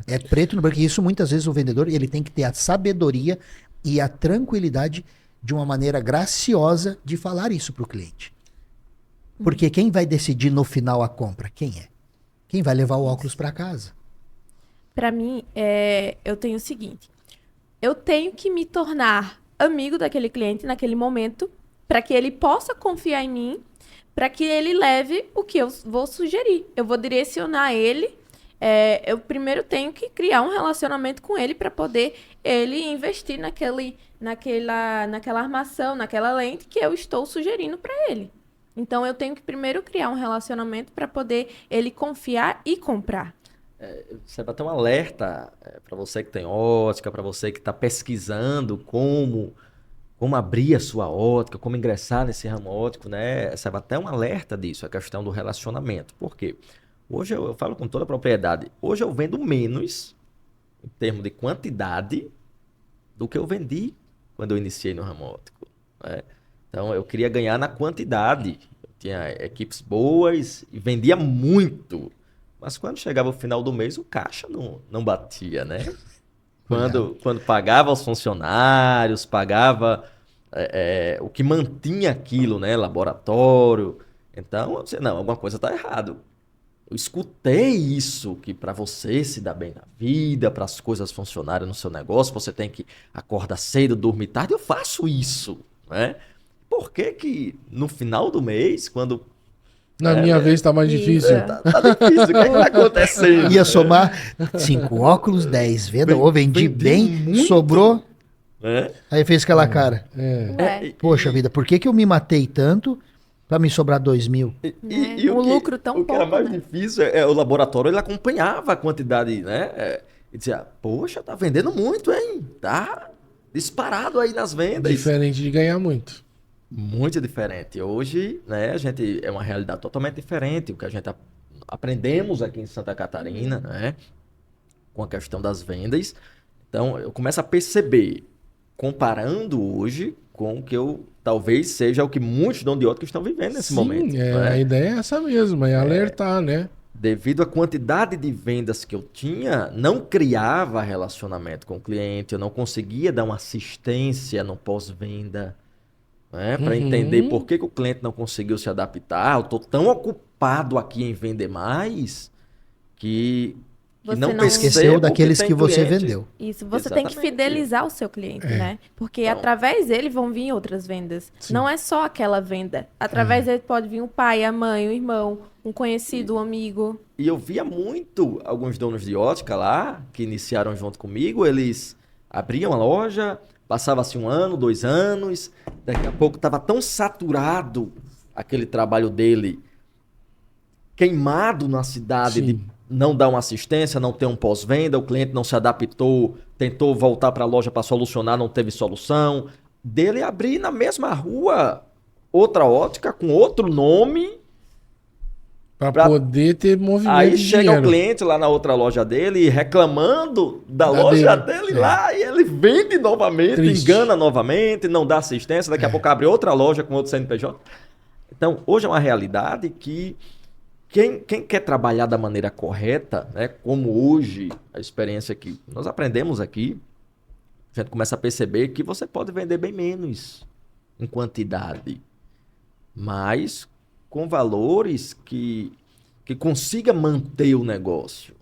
É preto no branco. E isso muitas vezes o vendedor ele tem que ter a sabedoria e a tranquilidade de uma maneira graciosa de falar isso para o cliente. Porque quem vai decidir no final a compra? Quem é? Quem vai levar o óculos para casa? Para mim, eu tenho o seguinte: eu tenho que me tornar amigo daquele cliente naquele momento, para que ele possa confiar em mim, para que ele leve o que eu vou sugerir. Eu vou direcionar ele. Eu primeiro tenho que criar um relacionamento com ele para poder ele investir naquela armação, naquela lente que eu estou sugerindo para ele. Então, eu tenho que primeiro criar um relacionamento para poder ele confiar e comprar. Você vai ter um alerta para você que tem ótica, para você que está pesquisando como abrir a sua ótica, como ingressar nesse ramo óptico, né? Você vai ter um alerta disso, a questão do relacionamento. Por quê? Hoje eu falo com toda a propriedade. Hoje eu vendo menos, em termos de quantidade, do que eu vendi quando eu iniciei no ramo óptico, né? Então eu queria ganhar na quantidade. Eu tinha equipes boas e vendia muito. Mas quando chegava o final do mês, o caixa não batia, né? Quando pagava os funcionários, pagava o que mantinha aquilo, né? Laboratório. Então, eu disse, não, alguma coisa está errado. Eu escutei isso, que para você se dar bem na vida, para as coisas funcionarem no seu negócio, você tem que acordar cedo, dormir tarde. Eu faço isso, né? Por que no final do mês, quando... Na minha vez tá mais difícil. Tá difícil, o que é que tá acontecendo? Ia somar 5 óculos, 10 vendas, ou vendi bem, muito. Sobrou, Né? aí fez aquela cara. Poxa vida, por que eu me matei tanto pra me sobrar 2.000? E Um lucro tão o que era pouco, mais né? difícil o laboratório, ele acompanhava a quantidade, né? E dizia, poxa, tá vendendo muito, hein? Tá disparado aí nas vendas. Diferente de ganhar muito. Muito diferente. Hoje, né, a gente é uma realidade totalmente diferente. O que a gente aprendemos aqui em Santa Catarina, né, com a questão das vendas. Então, eu começo a perceber, comparando hoje com o que talvez seja o que muitos donos de ótica estão vivendo nesse momento. Sim, né? a ideia é essa mesmo, é alertar, né? Devido à quantidade de vendas que eu tinha, não criava relacionamento com o cliente, eu não conseguia dar uma assistência no pós-venda. Né? Para entender por que o cliente não conseguiu se adaptar. Eu estou tão ocupado aqui em vender mais que não esqueceu daqueles que você vendeu. Isso, você tem que fidelizar o seu cliente, né? Porque através dele vão vir outras vendas. Sim. Não é só aquela venda. Através dele pode vir o pai, a mãe, o irmão, um conhecido, um amigo. E eu via muito alguns donos de ótica lá, que iniciaram junto comigo, eles abriam a loja, passava-se 1 ano, 2 anos, daqui a pouco estava tão saturado aquele trabalho dele, queimado na cidade, Sim. de não dar uma assistência, não ter um pós-venda, o cliente não se adaptou, tentou voltar para a loja para solucionar, não teve solução. Dele abrir na mesma rua outra ótica com outro nome. Pra poder ter movimento Aí de chega dinheiro. o cliente lá na outra loja dele reclamando da Da loja dele, dele lá, e ele vende novamente, Triste. engana novamente, não dá assistência, daqui a pouco abre outra loja com outro CNPJ. Então, hoje é uma realidade que quem quer trabalhar da maneira correta, né, como hoje a experiência que nós aprendemos aqui, a gente começa a perceber que você pode vender bem menos em quantidade, mas com valores que consiga manter o negócio,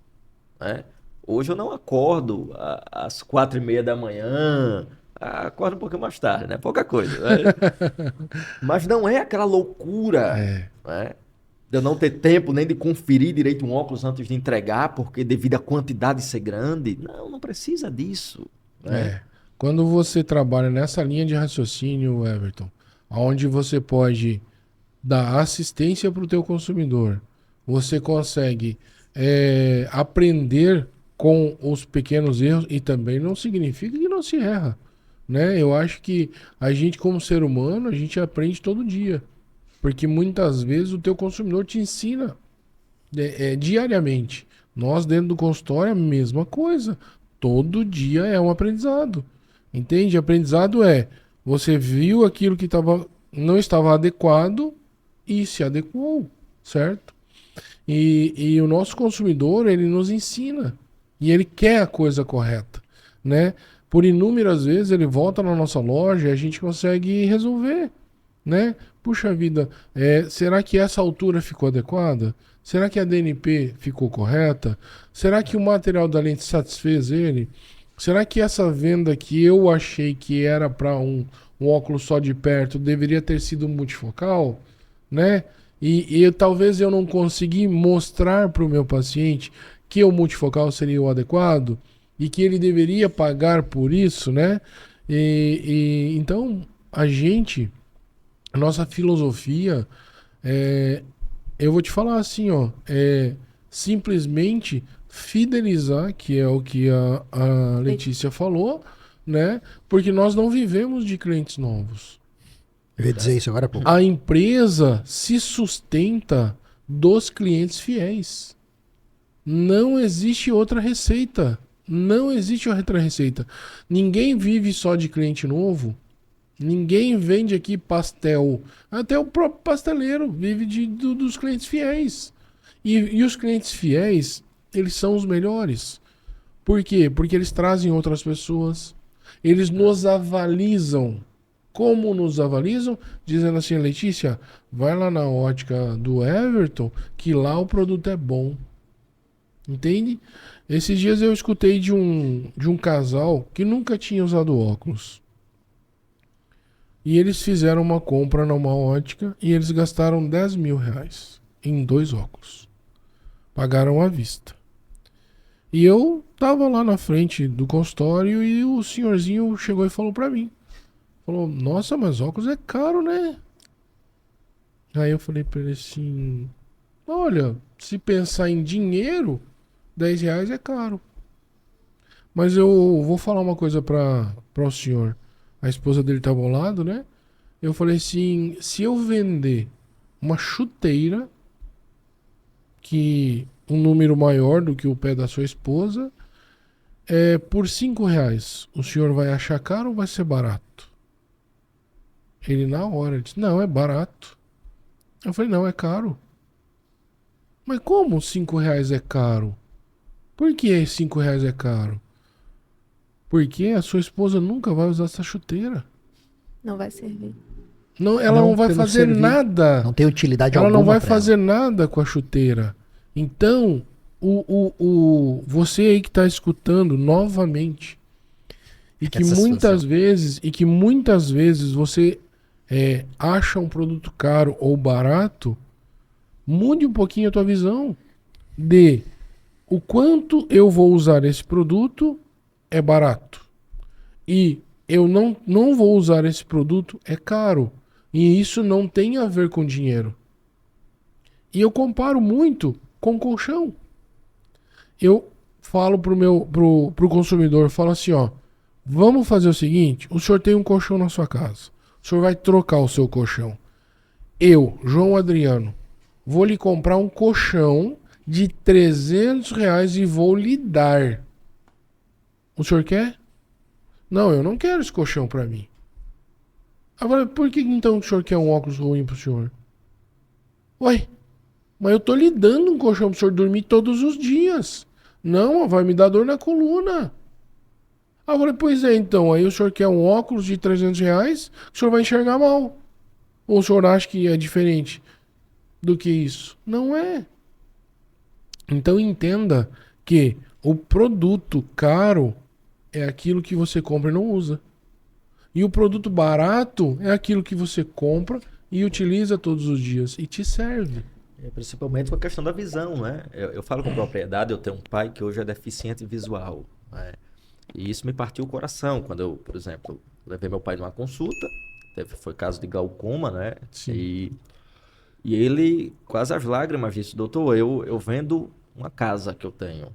né? Hoje eu não acordo às 4:30 da manhã, acordo um pouquinho mais tarde, né? Pouca coisa, né? Mas não é aquela loucura, né? De eu não ter tempo nem de conferir direito um óculos antes de entregar, porque devido à quantidade ser grande. Não precisa disso, né? Quando você trabalha nessa linha de raciocínio, Everton, onde você pode dar assistência para o teu consumidor, você consegue aprender com os pequenos erros, e também não significa que não se erra, né? Eu acho que a gente, como ser humano, a gente aprende todo dia, porque muitas vezes o teu consumidor te ensina diariamente. Nós dentro do consultório a mesma coisa, todo dia é um aprendizado, entende? Aprendizado Você viu aquilo que não estava adequado e se adequou, certo? E o nosso consumidor, ele nos ensina. E ele quer a coisa correta, né? Por inúmeras vezes ele volta na nossa loja e a gente consegue resolver, né? Puxa vida, será que essa altura ficou adequada? Será que a DNP ficou correta? Será que o material da lente satisfez ele? Será que essa venda que eu achei que era para um óculos só de perto deveria ter sido multifocal, né? E talvez eu não consegui mostrar para o meu paciente que o multifocal seria o adequado e que ele deveria pagar por isso, né? Então a nossa filosofia, eu vou te falar assim, ó, simplesmente fidelizar, que é o que a Letícia falou, né? Porque nós não vivemos de clientes novos. Eu ia dizer isso agora há pouco. A empresa se sustenta dos clientes fiéis. Não existe outra receita. Não existe outra receita. Ninguém vive só de cliente novo. Ninguém vende aqui pastel. Até o próprio pasteleiro vive dos clientes fiéis. E os clientes fiéis, eles são os melhores. Por quê? Porque eles trazem outras pessoas. Eles nos avalizam. Como nos avalizam? Dizendo assim, Letícia, vai lá na ótica do Everton, que lá o produto é bom. Entende? Esses dias eu escutei de um casal que nunca tinha usado óculos. E eles fizeram uma compra numa ótica e eles gastaram 10 mil reais em 2 óculos. Pagaram à vista. E eu tava lá na frente do consultório e o senhorzinho chegou e falou pra mim. Falou, nossa, mas óculos é caro, né? Aí eu falei pra ele assim, olha, se pensar em dinheiro, 10 reais é caro. Mas eu vou falar uma coisa para o senhor. A esposa dele estava ao lado, né? Eu falei assim, se eu vender uma chuteira, que um número maior do que o pé da sua esposa, por 5 reais, o senhor vai achar caro ou vai ser barato? Ele na hora disse, não, é barato. Eu falei, não, é caro. Mas como 5 reais é caro? Por que 5 reais é caro? Porque a sua esposa nunca vai usar essa chuteira. Não vai servir. Não, ela não vai fazer nada. Não tem utilidade Ela alguma. não vai pra fazer ela. nada com a chuteira. Então, você aí que está escutando novamente, e que Essa muitas vezes você acha um produto caro ou barato, mude um pouquinho a tua visão de o quanto eu vou usar esse produto é barato. E eu não vou usar esse produto é caro. E isso não tem a ver com dinheiro. E eu comparo muito com colchão. Eu falo pro consumidor, falo assim, ó, vamos fazer o seguinte, o senhor tem um colchão na sua casa. O senhor vai trocar o seu colchão. Eu, João Adriano, vou lhe comprar um colchão de 300 reais e vou lhe dar. O senhor quer? Não, eu não quero esse colchão pra mim. Agora, por que então o senhor quer um óculos ruim pro senhor? Ué, mas eu tô lhe dando um colchão pro senhor dormir todos os dias. Não, vai me dar dor na coluna. Agora, pois é, então, aí o senhor quer um óculos de 300 reais, o senhor vai enxergar mal. Ou o senhor acha que é diferente do que isso? Não é. Então entenda que o produto caro é aquilo que você compra e não usa. E o produto barato é aquilo que você compra e utiliza todos os dias e te serve. Principalmente com a questão da visão, né? Eu falo com propriedade, eu tenho um pai que hoje é deficiente visual, né? E isso me partiu o coração quando eu, por exemplo, levei meu pai numa consulta, foi caso de glaucoma, né? Sim. E ele, quase às lágrimas, disse, doutor, eu vendo uma casa que eu tenho.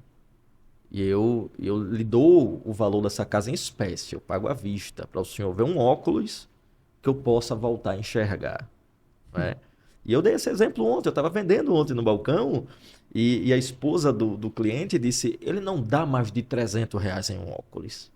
E eu lhe dou o valor dessa casa em espécie, eu pago à vista, para o senhor ver um óculos que eu possa voltar a enxergar, né? E eu dei esse exemplo ontem, eu estava vendendo ontem no balcão e a esposa do cliente disse, ele não dá mais de 300 reais em um óculos.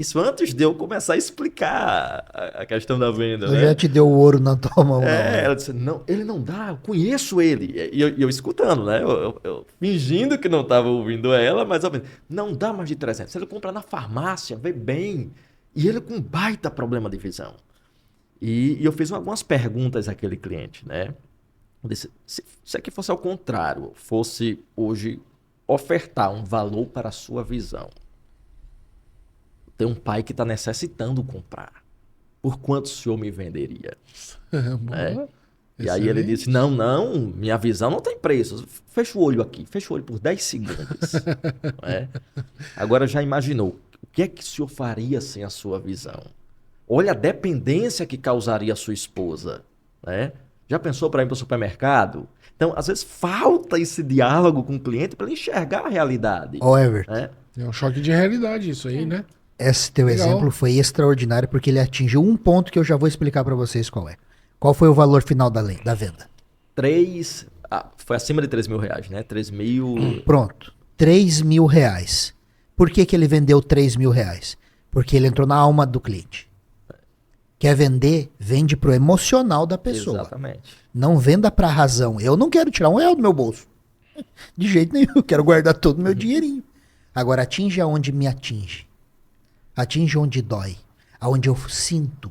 Isso antes de eu começar a explicar a questão da venda, Ele né? já te deu o ouro na tua mão. Ela disse, não, ele não dá, eu conheço ele. E eu escutando, né? Eu fingindo que não estava ouvindo ela, mas eu, não dá mais de 300. Ele compra na farmácia, vê bem. E ele com um baita problema de visão. E eu fiz algumas perguntas àquele cliente, né? Eu disse, se aqui fosse ao contrário, fosse hoje ofertar um valor para a sua visão. Tem um pai que está necessitando comprar. Por quanto o senhor me venderia? Boa. E aí ele disse, não, minha visão não tem preço. Fecha o olho aqui, fecha o olho por 10 segundos. Não é? Agora já imaginou, o que é que o senhor faria sem a sua visão? Olha a dependência que causaria a sua esposa. Né? Já pensou para ir para o supermercado? Então, às vezes, falta esse diálogo com o cliente para ele enxergar a realidade. Ó, Everton, Né? É um choque de realidade isso aí, né? esse teu Legal. exemplo foi extraordinário porque ele atingiu um ponto que eu já vou explicar para vocês qual é. Qual foi o valor final da venda? Foi acima de 3 mil reais, né? 3 mil... Pronto. 3 mil reais. Por que que ele vendeu 3 mil reais? Porque ele entrou na alma do cliente. Quer vender, vende pro emocional da pessoa. Exatamente. Não venda pra razão. Eu não quero tirar R$1 do meu bolso. De jeito nenhum. Eu quero guardar todo o meu dinheirinho. Agora, atinge aonde me atinge. Atinge onde dói. Aonde eu sinto.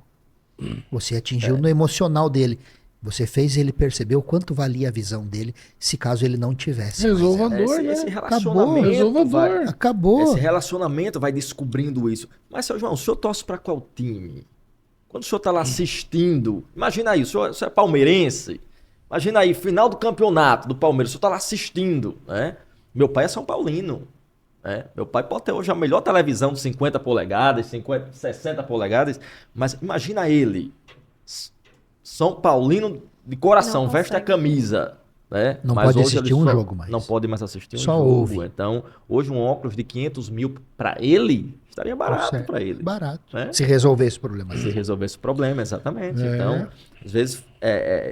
Você atingiu no emocional dele. Você fez ele perceber o quanto valia a visão dele, se caso ele não tivesse. Resolvador, Esse né? relacionamento Resolvador. Acabou. Esse relacionamento vai descobrindo isso. Mas, seu João, o senhor torce para qual time? Quando o senhor está lá assistindo, imagina aí, o senhor é palmeirense, imagina aí, final do campeonato do Palmeiras, o senhor está lá assistindo, né? Meu pai é São Paulino, né? Meu pai pode ter hoje a melhor televisão de 50 polegadas, 60 polegadas, mas imagina ele, São Paulino de coração, Não veste a consegue. camisa, né? Não Mas pode hoje assistir ele um só jogo mais. Não pode mais assistir um Só jogo. ouve. Então, hoje um óculos de 500 mil para ele estaria barato Certo. para ele. Barato. Né? Se resolver esse problema. Se resolver esse problema, exatamente. É. Então, às vezes,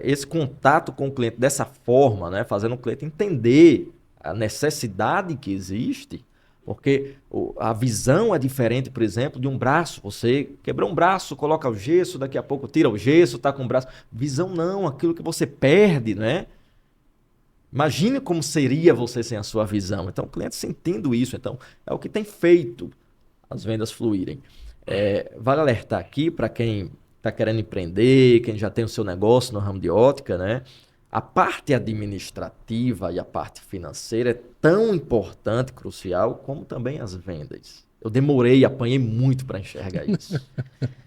esse contato com o cliente dessa forma, né, fazendo o cliente entender a necessidade que existe, porque a visão é diferente, por exemplo, de um braço. Você quebrou um braço, coloca o gesso, daqui a pouco tira o gesso, tá com o braço. Visão não, aquilo que você perde, né? Imagine como seria você sem a sua visão. Então, o cliente sentindo isso, então, é o que tem feito as vendas fluírem. Vale alertar aqui para quem está querendo empreender, quem já tem o seu negócio no ramo de ótica, né? A parte administrativa e a parte financeira é tão importante, crucial, como também as vendas. Eu demorei, apanhei muito para enxergar isso.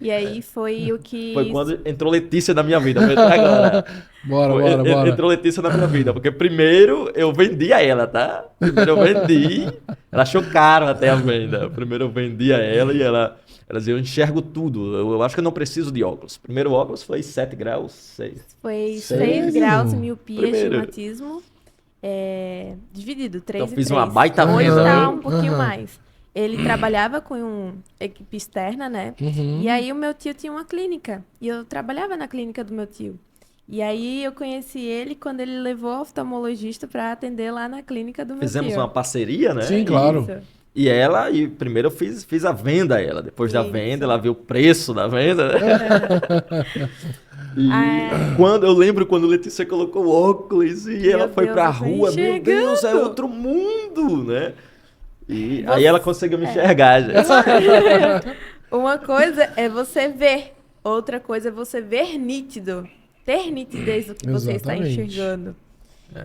E aí foi o que. Foi quando entrou Letícia na minha vida. Vou entrar agora. Bora. Entrou Letícia na minha vida, porque primeiro eu vendi a ela, tá? Primeiro eu vendi, ela achou caro até a venda. Primeiro eu vendi a ela e ela dizia, eu enxergo tudo, eu acho que eu não preciso de óculos. Primeiro óculos foi 7 graus, 6. Foi Sério? 6 graus, miopia, Primeiro. astigmatismo, dividido, 3 Então e fiz 3. uma baita Hoje venda, tá viu? um pouquinho mais. Ele trabalhava com equipe externa, né? Uhum. E aí o meu tio tinha uma clínica. E eu trabalhava na clínica do meu tio. E aí eu conheci ele quando ele levou o oftalmologista para atender lá na clínica do meu Fizemos tio. uma parceria, né? Sim, claro. Isso. E primeiro eu fiz a venda a ela. Depois da Isso. venda, ela viu o preço da venda, né? E Ah. eu lembro quando Letícia colocou o óculos e Meu ela foi Deus, pra eu tô rua, meu Deus, é enxergando. outro mundo, né? E Você- aí ela conseguiu me enxergar, gente. Uma coisa é você ver, outra coisa é você ver nítido, ter nitidez do que você está Exatamente. enxergando.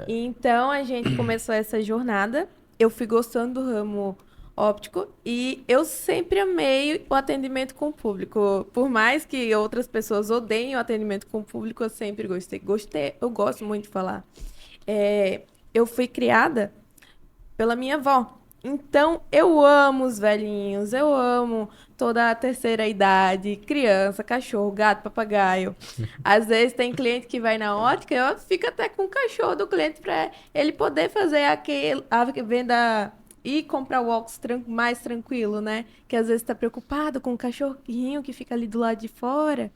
Então a gente começou essa jornada. Eu fui gostando do ramo óptico e eu sempre amei o atendimento com o público. Por mais que outras pessoas odeiem o atendimento com o público, eu sempre gostei. Eu gosto muito de falar. Eu fui criada pela minha avó. Então, eu amo os velhinhos, eu amo toda a terceira idade, criança, cachorro, gato, papagaio. Às vezes tem cliente que vai na ótica, eu fico até com o cachorro do cliente para ele poder fazer a venda e comprar o óculos mais tranquilo, né? Que às vezes está preocupado com o cachorrinho que fica ali do lado de fora.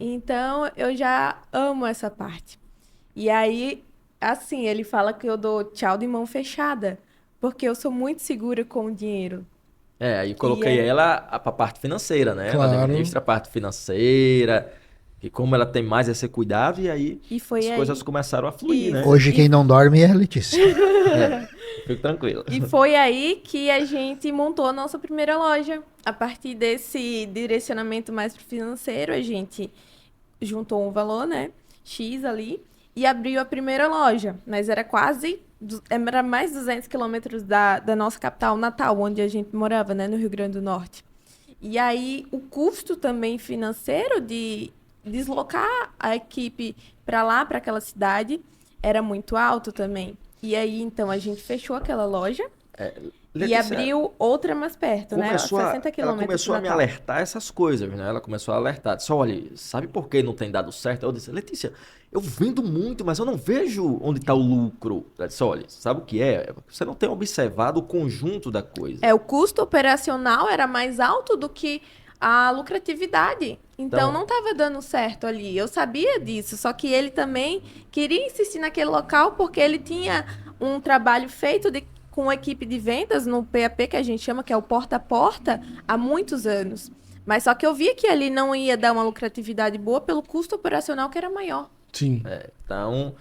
Então, eu já amo essa parte. E aí, assim, ele fala que eu dou tchau de mão fechada. Porque eu sou muito segura com o dinheiro. Aí coloquei ela pra parte financeira, né? Ela Claro. administra a parte financeira, e como ela tem mais esse cuidado, e aí E foi as aí. coisas começaram a fluir, né? Isso. Hoje quem não dorme é a Letícia. Fico tranquilo. E foi aí que a gente montou a nossa primeira loja. A partir desse direcionamento mais pro financeiro, a gente juntou um valor, né? X ali, e abriu a primeira loja. Mas era era mais 200 quilômetros da nossa capital, Natal, onde a gente morava, né? No Rio Grande do Norte. E aí, o custo também financeiro de deslocar a equipe para lá, para aquela cidade, era muito alto também. E aí, então, a gente fechou aquela loja e Letícia, abriu outra mais perto, né? A 60 ela quilômetros começou a de me Natal. alertar essas coisas, né? Ela começou a alertar. Disse, olha, sabe por que não tem dado certo? Eu disse, Letícia, eu vendo muito, mas eu não vejo onde está o lucro. Ela disse, olha, sabe o que é? Você não tem observado o conjunto da coisa. O custo operacional era mais alto do que a lucratividade. Então, Então- não estava dando certo ali. Eu sabia disso, só que ele também queria insistir naquele local porque ele tinha um trabalho feito com a equipe de vendas no PAP, que a gente chama, que é o porta a porta, há muitos anos. Mas só que eu via que ali não ia dar uma lucratividade boa pelo custo operacional que era maior. Sim. Então,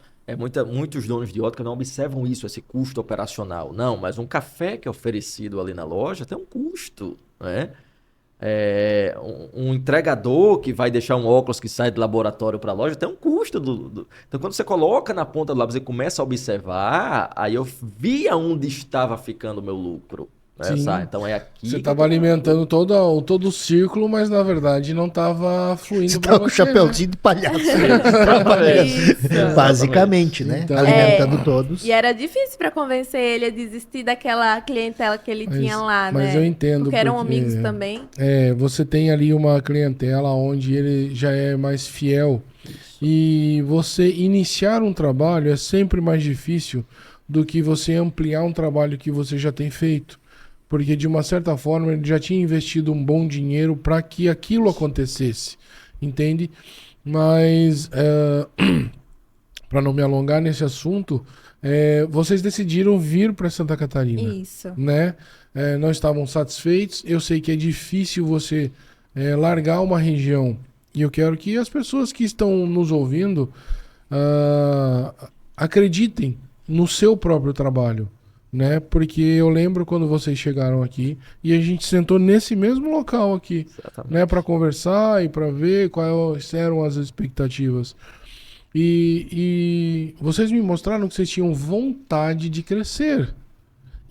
muitos donos de ótica não observam isso, esse custo operacional. Não, mas um café que é oferecido ali na loja tem um custo, né? Um entregador que vai deixar um óculos que sai do laboratório para a loja tem um custo. Então, quando você coloca na ponta do lápis e começa a observar, aí eu via onde estava ficando o meu lucro. Né? Sim. Sabe? Então, é aqui. Você que estava eu tô- alimentando todo o círculo, mas na verdade não estava fluindo Você para tá com o você, né? chapeuzinho de palhaço. Isso. Basicamente, né? Então- Alimentando todos. E era difícil para convencer ele a desistir daquela clientela que ele tinha lá, né? Mas eu entendo. Porque eram porque, amigos também. Você tem ali uma clientela onde ele já é mais fiel. E você iniciar um trabalho é sempre mais difícil do que você ampliar um trabalho que você já tem feito. Porque, de uma certa forma, ele já tinha investido um bom dinheiro para que aquilo acontecesse. Entende? Mas, para não me alongar nesse assunto, vocês decidiram vir para Santa Catarina. Isso. Né? Não estavam satisfeitos. Eu sei que é difícil você largar uma região. E eu quero que as pessoas que estão nos ouvindo acreditem no seu próprio trabalho. Né? Porque eu lembro quando vocês chegaram aqui e a gente sentou nesse mesmo local aqui, Exatamente. né, para conversar e para ver quais eram as expectativas. E vocês me mostraram que vocês tinham vontade de crescer.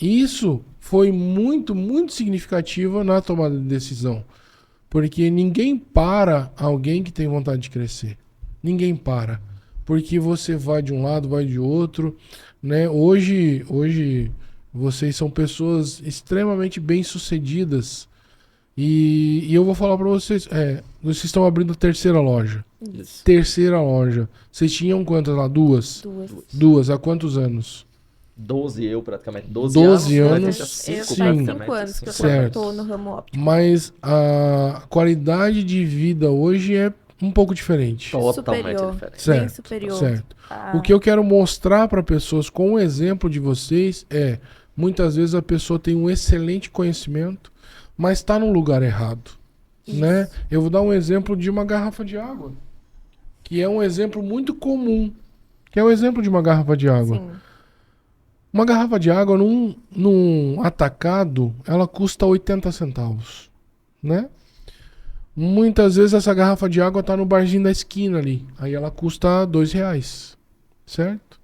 E isso foi muito, muito significativo na tomada de decisão. Porque ninguém para alguém que tem vontade de crescer. Ninguém para. Porque você vai de um lado, vai de outro. Né? Hoje vocês são pessoas extremamente bem-sucedidas. E eu vou falar para vocês. Vocês estão abrindo a terceira loja. Isso. Terceira loja. Vocês tinham quantas lá? Duas? Duas. Há quantos anos? 12 eu praticamente. 12 12 anos. anos, Letícia, Eu sim. faz praticamente, 5 anos que eu Certo. estou no ramo óptico. Mas a qualidade de vida hoje é um pouco diferente. Totalmente Superior. diferente. Certo, Bem superior. certo. Ah, O que eu quero mostrar para pessoas com o exemplo de vocês muitas vezes a pessoa tem um excelente conhecimento, mas está no lugar errado, né? Eu vou dar um exemplo de uma garrafa de água, que é um exemplo muito comum, que é o exemplo de uma garrafa de água. sim. Uma garrafa de água num atacado, ela custa 80 centavos, né? Muitas vezes essa garrafa de água tá no barzinho da esquina ali. Aí ela custa R$2, certo?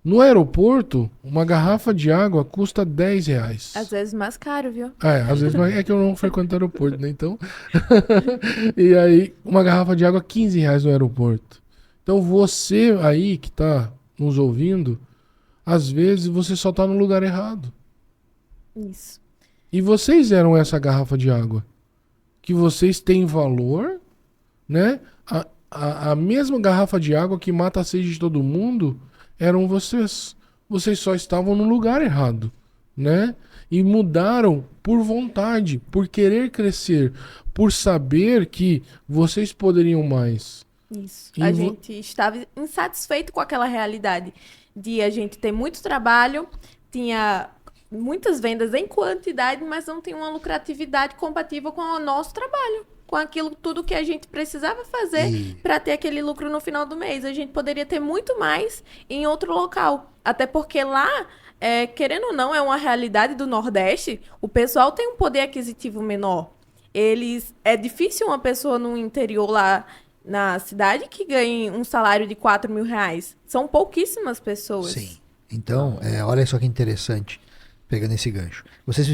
No aeroporto, uma garrafa de água custa R$10. Às vezes mais caro, viu? Às vezes é que eu não frequento o aeroporto, né? Então. E aí, uma garrafa de água R$15 no aeroporto. Então você aí que tá nos ouvindo, às vezes você só tá no lugar errado. Isso. E vocês eram essa garrafa de água. Que vocês têm valor, né? A mesma garrafa de água que mata a sede de todo mundo eram vocês. Vocês só estavam no lugar errado, né? E mudaram por vontade, por querer crescer, por saber que vocês poderiam mais. Isso. E A gente estava insatisfeito com aquela realidade de a gente ter muito trabalho, tinha muitas vendas em quantidade, mas não tem uma lucratividade compatível com o nosso trabalho, com aquilo tudo que a gente precisava fazer para ter aquele lucro no final do mês. A gente poderia ter muito mais em outro local, até porque lá, querendo ou não, é uma realidade do Nordeste, o pessoal tem um poder aquisitivo menor. É difícil uma pessoa no interior lá na cidade que ganhe um salário de 4 mil reais. São pouquíssimas pessoas. Sim. Então, olha só que interessante, pegando esse gancho. Vocês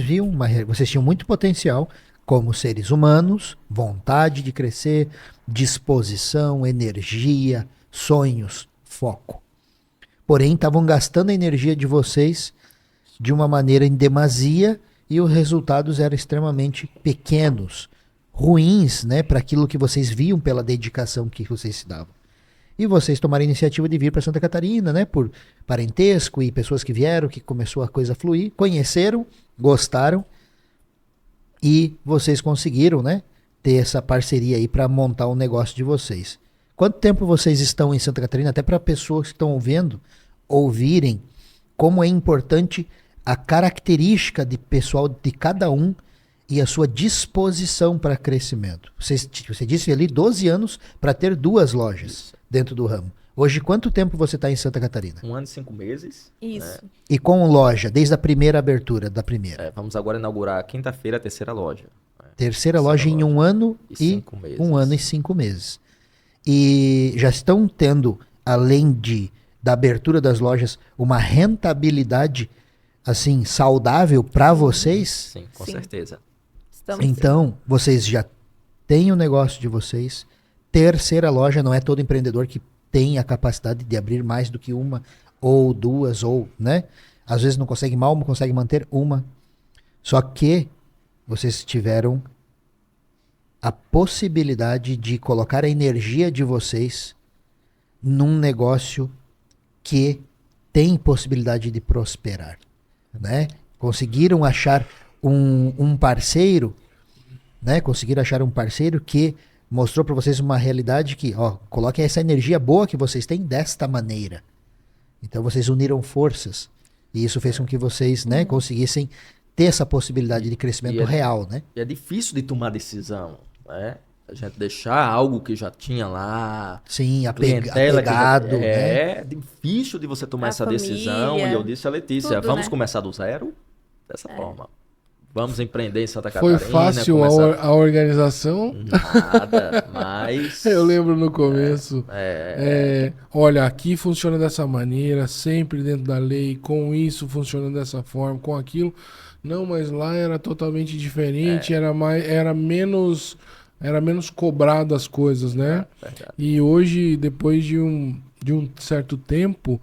vocês tinham muito potencial como seres humanos, vontade de crescer, disposição, energia, sonhos, foco. Porém, estavam gastando a energia de vocês de uma maneira em demasia e os resultados eram extremamente pequenos, ruins, né, para aquilo que vocês viam pela dedicação que vocês se davam. E vocês tomaram a iniciativa de vir para Santa Catarina, né, por parentesco e pessoas que vieram, que começou a coisa a fluir, conheceram, gostaram e vocês conseguiram, né, ter essa parceria aí para montar um negócio de vocês. Quanto tempo vocês estão em Santa Catarina, até para pessoas que estão ouvirem como é importante a característica de pessoal de cada um e a sua disposição para crescimento. Você disse ali 12 anos para ter 2 lojas dentro do ramo. Hoje, quanto tempo você está em Santa Catarina? 1 ano e 5 meses. Isso. Né? E com loja, desde a primeira abertura da primeira? Vamos agora inaugurar quinta-feira a terceira loja. Né? Terceira loja em 1 ano e 5 meses. 1 ano e 5 meses. E já estão tendo, além da abertura das lojas, uma rentabilidade assim saudável para vocês? Sim, com Sim. certeza. Então, vocês já têm o negócio de vocês. Terceira loja, não é todo empreendedor que tem a capacidade de abrir mais do que uma ou 2, ou, né? Às vezes não consegue manter uma. Só que vocês tiveram a possibilidade de colocar a energia de vocês num negócio que tem possibilidade de prosperar, né? Conseguiram achar um parceiro, né? Conseguiram achar um parceiro que mostrou para vocês uma realidade que, coloquem essa energia boa que vocês têm desta maneira. Então vocês uniram forças e isso fez com que vocês, né, conseguissem ter essa possibilidade de crescimento real, né? E é difícil de tomar decisão, né? A gente deixar algo que já tinha lá. Sim, clientela apegado, né? É difícil de você tomar essa decisão. E eu disse a Letícia, tudo, vamos né? começar do zero dessa forma. Vamos empreender em Santa Catarina. Foi fácil a organização? Nada, mas... Eu lembro no começo. Olha, aqui funciona dessa maneira, sempre dentro da lei, com isso funciona dessa forma, com aquilo. Não, mas lá era totalmente diferente, era menos cobrado as coisas, né? Verdade. E hoje, depois de um certo tempo,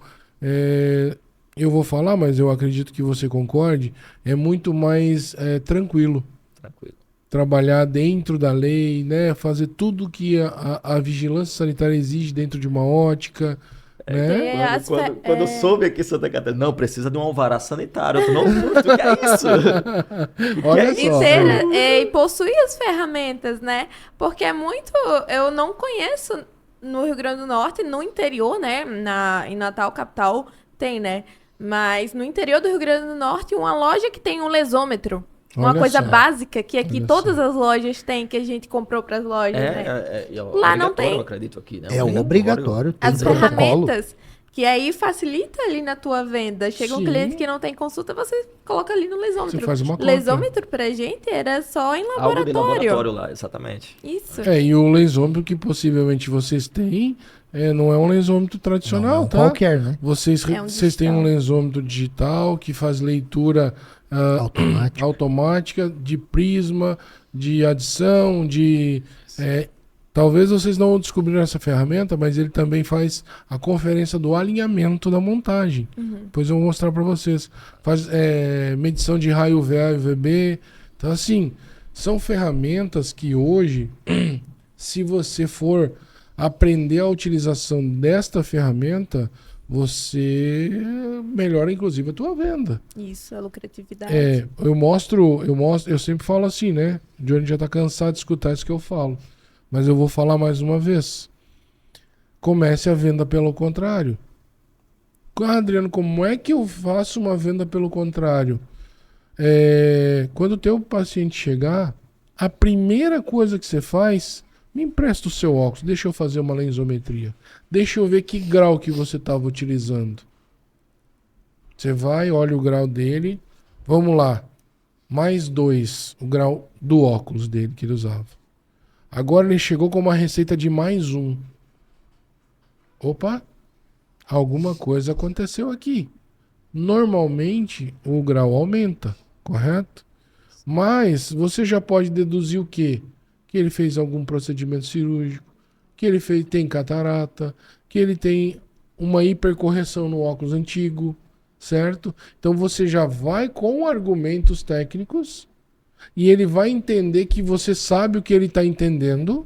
eu vou falar, mas eu acredito que você concorde, é muito mais tranquilo. Tranquilo. Trabalhar dentro da lei, né? Fazer tudo que a vigilância sanitária exige dentro de uma ótica, né? Quando eu soube aqui em Santa Catarina, não, precisa de um alvará sanitário. Eu não, o que é isso? Olha E só. e possuir as ferramentas, né? Porque eu não conheço no Rio Grande do Norte, no interior, né? Em Natal, capital, tem, né? Mas no interior do Rio Grande do Norte, uma loja que tem um lesômetro. Uma Olha coisa só. básica que aqui Olha todas só. as lojas têm, que a gente comprou para as lojas, né? Lá não tem. Eu acredito aqui, né? É obrigatório, tem As protocolo. ferramentas, que aí facilita ali na tua venda. Chega um Sim. cliente que não tem consulta, você coloca ali no lesômetro. Você faz uma conta. Lesômetro pra gente era só em Algo de laboratório. laboratório lá, exatamente. Isso. E o lesômetro que possivelmente vocês têm não é um lesômetro tradicional, Não, tá? qualquer, né? Vocês É um vocês têm um digital. lesômetro digital que faz leitura automática de prisma, de adição, talvez vocês não descobriram essa ferramenta, mas ele também faz a conferência do alinhamento da montagem. Depois eu vou mostrar para vocês. Faz medição de raio VA e VB. Então, assim, são ferramentas que hoje, se você for aprender a utilização desta ferramenta, você melhora inclusive a tua venda. Isso, a lucratividade. Eu sempre falo assim, né? O Johnny já tá cansado de escutar isso que eu falo. Mas eu vou falar mais uma vez. Comece a venda pelo contrário. Adriano, como é que eu faço uma venda pelo contrário? Quando o teu paciente chegar, a primeira coisa que você faz, me empresta o seu óculos, deixa eu fazer uma lensometria. Deixa eu ver que grau que você estava utilizando. Você vai, olha o grau dele. Vamos lá. Mais 2, o grau do óculos dele que ele usava. Agora ele chegou com uma receita de mais 1. Opa, alguma coisa aconteceu aqui. Normalmente o grau aumenta, correto? Mas você já pode deduzir o quê? Que ele fez algum procedimento cirúrgico, que ele tem catarata, que ele tem uma hipercorreção no óculos antigo, certo? Então você já vai com argumentos técnicos e ele vai entender que você sabe o que ele está entendendo,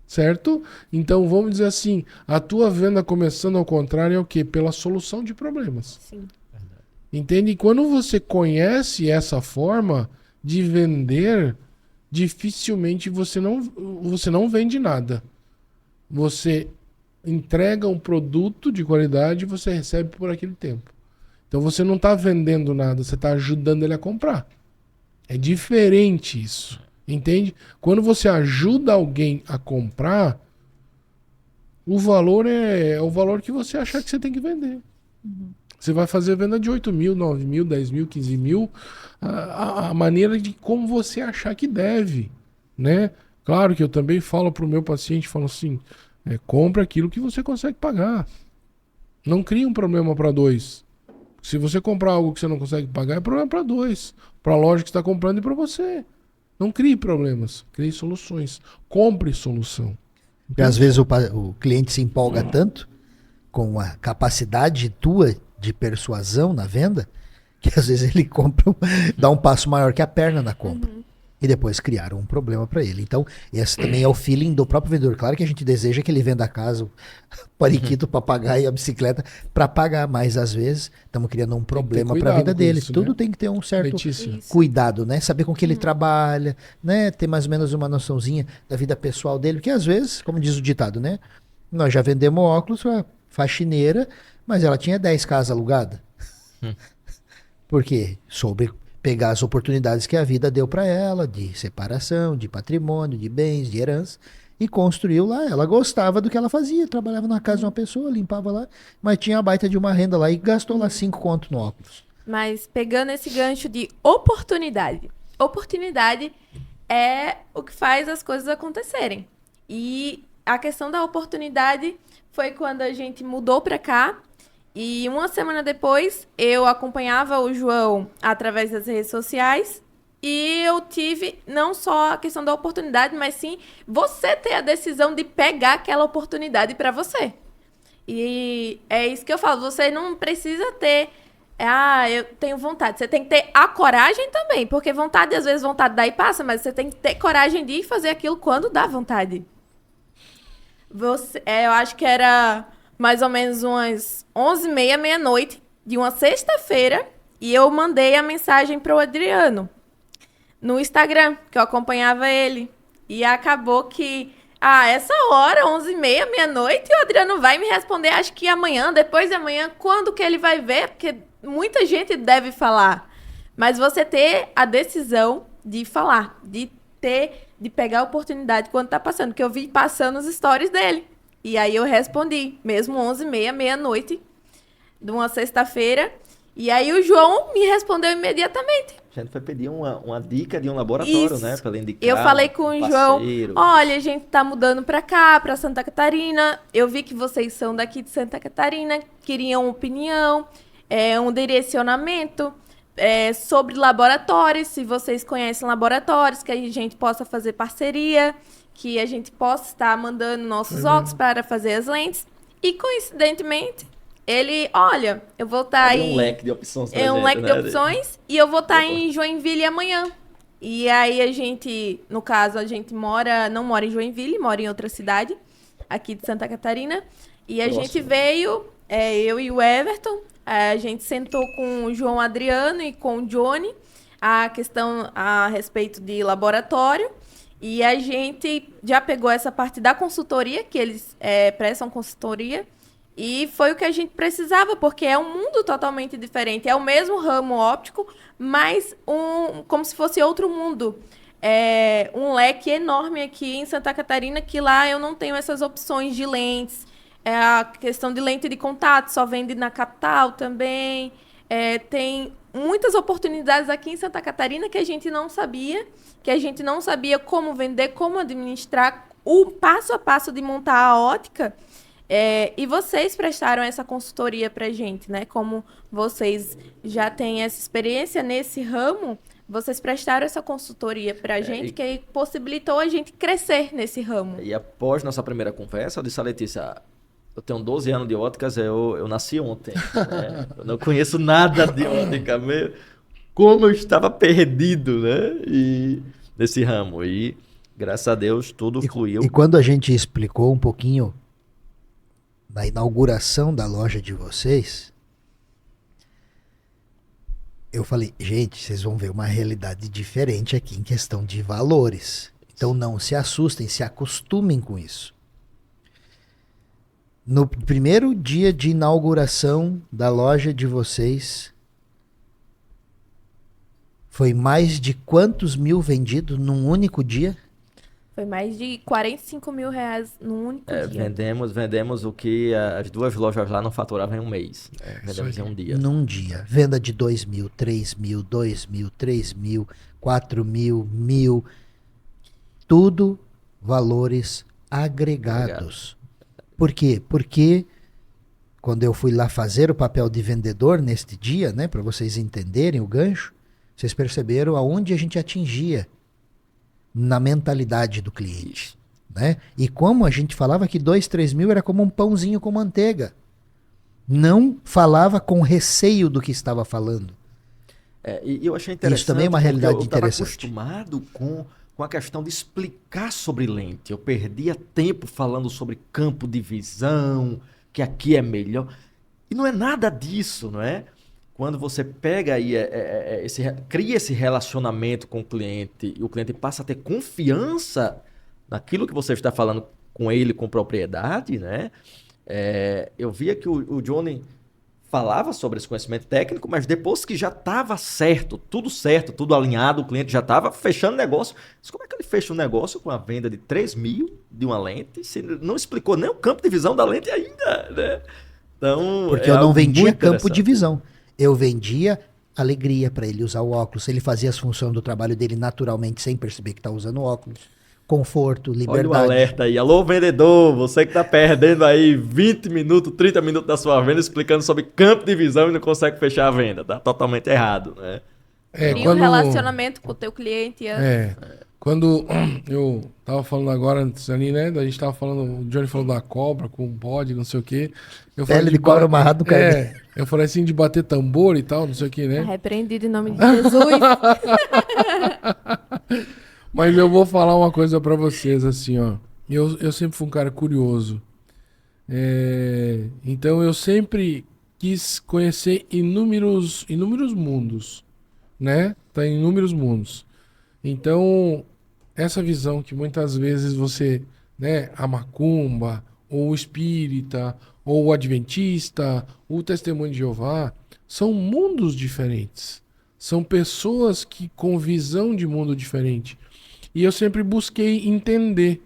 certo? Então vamos dizer assim, a tua venda começando ao contrário é o quê? Pela solução de problemas. Sim. Entende? E quando você conhece essa forma de vender, dificilmente você não vende nada. Você entrega um produto de qualidade e você recebe por aquele tempo. Então você não está vendendo nada, você está ajudando ele a comprar. É diferente isso. Entende? Quando você ajuda alguém a comprar, o valor é o valor que você achar que você tem que vender. Você vai fazer venda de 8 mil, 9 mil, 10 mil, 15 mil, a maneira de como você achar que deve, né? Claro que eu também falo para o meu paciente, falo assim, compra aquilo que você consegue pagar. Não cria um problema para 2. Se você comprar algo que você não consegue pagar, é problema para 2. Para a loja que está comprando e para você. Não crie problemas, crie soluções. Compre solução. Porque às vezes o cliente se empolga tanto com a capacidade tua de persuasão na venda, que às vezes ele compra, dá um passo maior que a perna na compra. E depois criaram um problema para ele. Então, esse também é o feeling do próprio vendedor. Claro que a gente deseja que ele venda a casa, o periquito, o papagaio e a bicicleta para pagar, mas às vezes estamos criando um problema para a vida dele. Isso, Tudo né? tem que ter um certo Letícia. cuidado, né? Saber com que ele trabalha, né? Ter mais ou menos uma noçãozinha da vida pessoal dele, porque às vezes, como diz o ditado, né? Nós já vendemos óculos para faxineira, mas ela tinha 10 casas alugadas. Porque soube pegar as oportunidades que a vida deu para ela, de separação, de patrimônio, de bens, de herança, e construiu lá. Ela gostava do que ela fazia, trabalhava na casa de uma pessoa, limpava lá, mas tinha a baita de uma renda lá e gastou lá 5 conto no óculos. Mas pegando esse gancho de oportunidade. Oportunidade é o que faz as coisas acontecerem. E a questão da oportunidade foi quando a gente mudou para cá. E uma semana depois, eu acompanhava o João através das redes sociais e eu tive não só a questão da oportunidade, mas sim você ter a decisão de pegar aquela oportunidade para você. E é isso que eu falo, você não precisa ter, eu tenho vontade, você tem que ter a coragem também, porque vontade, às vezes vontade dá e passa, mas você tem que ter coragem de fazer aquilo quando dá vontade. Eu acho que era mais ou menos umas 11h30, meia-noite, de uma sexta-feira, e eu mandei a mensagem para o Adriano no Instagram, que eu acompanhava ele. E acabou que, essa hora, 11h30, meia-noite, o Adriano vai me responder, acho que amanhã, depois de amanhã, quando que ele vai ver, porque muita gente deve falar. Mas você ter a decisão de falar, de pegar a oportunidade quando tá passando, porque eu vi passando os stories dele. E aí eu respondi, mesmo 11h30, meia-noite, de uma sexta-feira. E aí o João me respondeu imediatamente. A gente foi pedir uma dica de um laboratório, Isso. né? Pra ele indicar. Eu falei com o João, parceiro. olha, a gente tá mudando pra cá, pra Santa Catarina. Eu vi que vocês são daqui de Santa Catarina, queriam opinião, um direcionamento sobre laboratórios, se vocês conhecem laboratórios, que a gente possa fazer parceria, que a gente possa estar mandando nossos óculos para fazer as lentes. E, coincidentemente, ele, olha, eu vou estar Abre em... um leque de opções pra É um gente, leque né? de opções. E eu vou estar em Joinville amanhã. E aí a gente, no caso, a gente não mora em Joinville, mora em outra cidade, aqui de Santa Catarina. E a gente veio, eu e o Everton, a gente sentou com o João Adriano e com o Johnny, a questão a respeito de laboratório. E a gente já pegou essa parte da consultoria, que eles prestam consultoria. E foi o que a gente precisava, porque é um mundo totalmente diferente. É o mesmo ramo óptico, mas como se fosse outro mundo. É um leque enorme aqui em Santa Catarina, que lá eu não tenho essas opções de lentes. É a questão de lente de contato, só vende na capital também. Tem muitas oportunidades aqui em Santa Catarina que a gente não sabia como vender, como administrar, o passo a passo de montar a ótica. E vocês prestaram essa consultoria para a gente, né? Como vocês já têm essa experiência nesse ramo, vocês prestaram essa consultoria para a gente, que possibilitou a gente crescer nesse ramo. E após nossa primeira conversa, eu disse a Letícia, eu tenho 12 anos de óticas, eu nasci ontem, né? Eu não conheço nada de ótica, como eu estava perdido, né? Nesse ramo. E, graças a Deus, tudo fluiu. E quando a gente explicou um pouquinho na inauguração da loja de vocês, eu falei, gente, vocês vão ver uma realidade diferente aqui em questão de valores. Então não se assustem, se acostumem com isso. No primeiro dia de inauguração da loja de vocês, foi mais de quantos mil vendidos num único dia? Foi mais de 45 mil reais num único dia. Vendemos o que as duas lojas lá não faturavam em um mês. Vendemos em um dia. Num dia. Venda de 2 mil, 3 mil, 2 mil, 3 mil, 4 mil, 1.000. Tudo valores agregados. Por quê? Porque quando eu fui lá fazer o papel de vendedor neste dia, né, para vocês entenderem o gancho, vocês perceberam aonde a gente atingia na mentalidade do cliente, né? E como a gente falava que 2, 3 mil era como um pãozinho com manteiga. Não falava com receio do que estava falando. E eu achei interessante. Isso também é uma realidade eu interessante. Eu estava acostumado com a questão de explicar sobre lente. Eu perdia tempo falando sobre campo de visão, que aqui é melhor. E não é nada disso, não é? Quando você pega e cria esse relacionamento com o cliente e o cliente passa a ter confiança naquilo que você está falando com ele com propriedade, né? Eu via que o Johnny falava sobre esse conhecimento técnico, mas depois que já estava certo, tudo alinhado, o cliente já estava fechando negócio. Mas como é que ele fecha um negócio com a venda de 3 mil de uma lente? Se não explicou nem o campo de visão da lente ainda, né? Então, porque eu não vendia campo de visão. Eu vendia alegria para ele usar o óculos. Ele fazia as funções do trabalho dele naturalmente, sem perceber que está usando óculos. Conforto, liberdade. Olha o alerta aí. Alô, vendedor, você que está perdendo aí 20 minutos, 30 minutos da sua venda explicando sobre campo de visão e não consegue fechar a venda. Tá totalmente errado, né? Cria um relacionamento com o teu cliente. Quando eu tava falando agora antes ali, né? A gente tava falando, o Johnny falou da cobra com bode, não sei o quê. Pele de cobra amarrado no carneiro. Eu falei assim, de bater tambor e tal, não sei o quê, né? Repreendido em nome de Jesus. Mas eu vou falar uma coisa pra vocês, assim, ó. Eu sempre fui um cara curioso. Então eu sempre quis conhecer inúmeros mundos, né? Tá em inúmeros mundos. Então, essa visão que muitas vezes você, né, a macumba, ou o espírita, ou o adventista, ou o testemunho de Jeová, são mundos diferentes. São pessoas que com visão de mundo diferente. E eu sempre busquei entender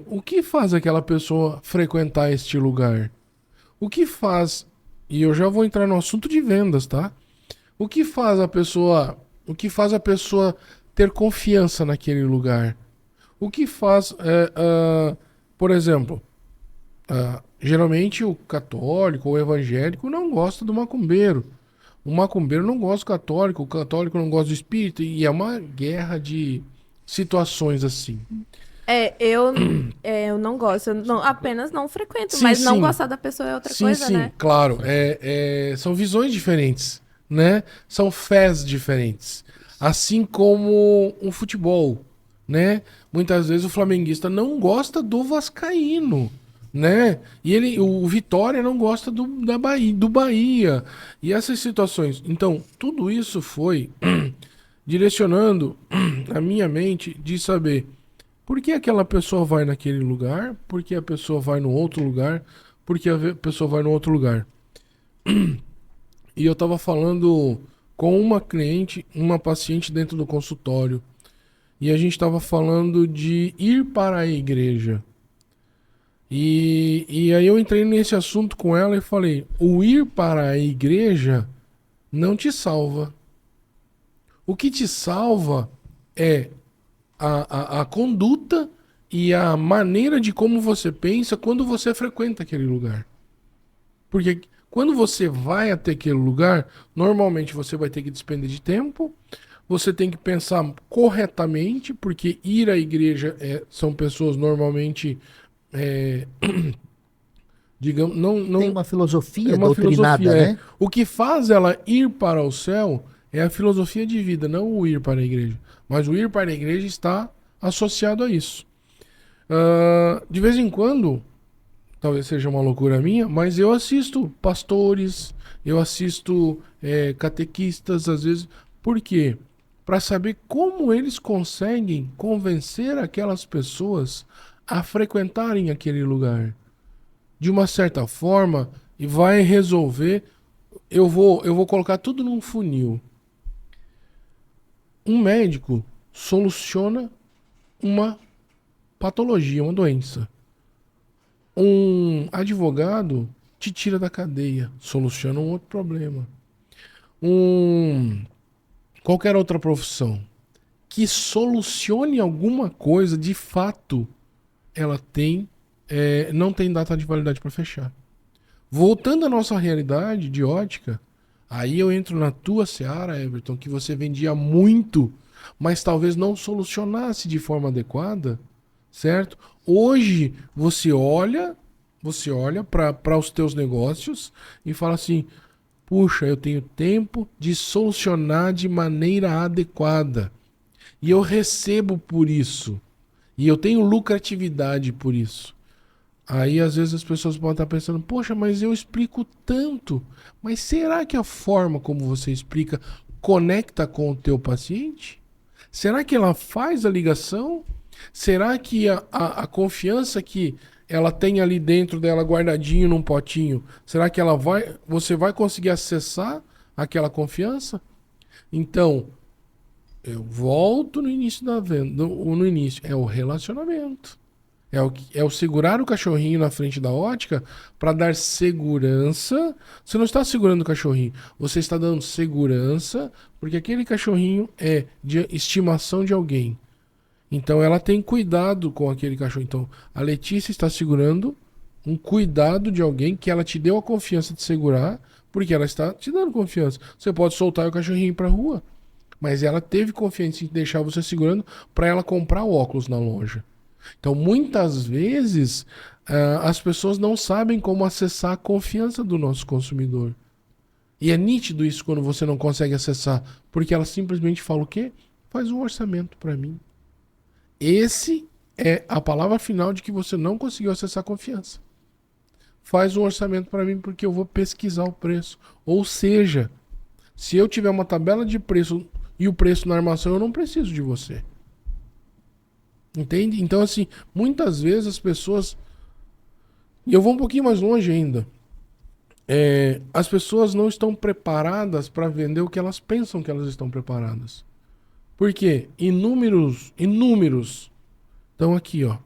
o que faz aquela pessoa frequentar este lugar. O que faz, e eu já vou entrar no assunto de vendas, tá? O que faz a pessoa ter confiança naquele lugar? O que faz, por exemplo, geralmente o católico ou o evangélico não gosta do macumbeiro. O macumbeiro não gosta do católico, o católico não gosta do espírito, e é uma guerra de situações assim. Eu não gosto, apenas não frequento, mas não gostar da pessoa é outra coisa, né? Sim, claro. São visões diferentes, né? São fés diferentes. Assim como o futebol, né? Muitas vezes o flamenguista não gosta do vascaíno, né? E o Vitória não gosta do Bahia. E essas situações. Então, tudo isso foi direcionando a minha mente de saber por que aquela pessoa vai naquele lugar, por que a pessoa vai no outro lugar, porque a pessoa vai no outro lugar. E eu tava falando com uma cliente, uma paciente dentro do consultório. E a gente tava falando de ir para a igreja. E aí eu entrei nesse assunto com ela e falei, o ir para a igreja não te salva. O que te salva é a conduta e a maneira de como você pensa quando você frequenta aquele lugar. Porque quando você vai até aquele lugar, normalmente você vai ter que despender de tempo, você tem que pensar corretamente, porque ir à igreja são pessoas normalmente, digamos, não Tem uma filosofia é uma doutrinada, filosofia, né? O que faz ela ir para o céu é a filosofia de vida, não o ir para a igreja. Mas o ir para a igreja está associado a isso. De vez em quando, talvez seja uma loucura minha, mas eu assisto pastores, eu assisto catequistas, às vezes. Por quê? Para saber como eles conseguem convencer aquelas pessoas a frequentarem aquele lugar. De uma certa forma, e vai resolver. Eu vou colocar tudo num funil. Um médico soluciona uma patologia, uma doença. Um advogado te tira da cadeia, soluciona um outro problema. Qualquer outra profissão que solucione alguma coisa, de fato, ela não tem data de validade para fechar. Voltando à nossa realidade de ótica, aí eu entro na tua seara, Everton, que você vendia muito, mas talvez não solucionasse de forma adequada, certo? Hoje você olha para os teus negócios e fala assim, puxa, eu tenho tempo de solucionar de maneira adequada. E eu recebo por isso. E eu tenho lucratividade por isso. Aí às vezes as pessoas podem estar pensando, poxa, mas eu explico tanto. Mas será que a forma como você explica conecta com o teu paciente? Será que ela faz a ligação? Será que a confiança que ela tem ali dentro dela guardadinho num potinho, será que você vai conseguir acessar aquela confiança? Então, eu volto no início da venda, no início, é o relacionamento. É o segurar o cachorrinho na frente da ótica para dar segurança. Você não está segurando o cachorrinho, você está dando segurança porque aquele cachorrinho é de estimação de alguém. Então ela tem cuidado com aquele cachorro. Então a Letícia está segurando um cuidado de alguém que ela te deu a confiança de segurar porque ela está te dando confiança. Você pode soltar o cachorrinho para rua, mas ela teve confiança em deixar você segurando para ela comprar o óculos na loja. Então, muitas vezes, as pessoas não sabem como acessar a confiança do nosso consumidor. E é nítido isso quando você não consegue acessar, porque ela simplesmente fala o quê? Faz um orçamento para mim. Esse é a palavra final de que você não conseguiu acessar a confiança. Faz um orçamento para mim porque eu vou pesquisar o preço. Ou seja, se eu tiver uma tabela de preço e o preço na armação, eu não preciso de você. Entende? Então, assim, muitas vezes as pessoas... E eu vou um pouquinho mais longe ainda. As pessoas não estão preparadas para vender o que elas pensam que elas estão preparadas. Por quê? Inúmeros estão aqui, ó,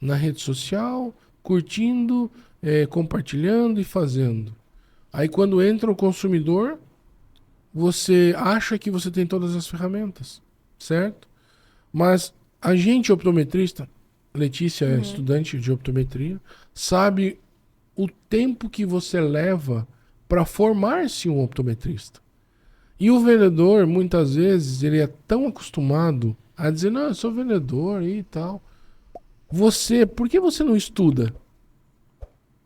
na rede social, curtindo, compartilhando e fazendo. Aí quando entra o consumidor, você acha que você tem todas as ferramentas, certo? Mas a gente optometrista, Letícia é estudante de optometria, sabe o tempo que você leva para formar-se um optometrista. E o vendedor, muitas vezes, ele é tão acostumado a dizer, não, eu sou vendedor e tal. Por que você não estuda?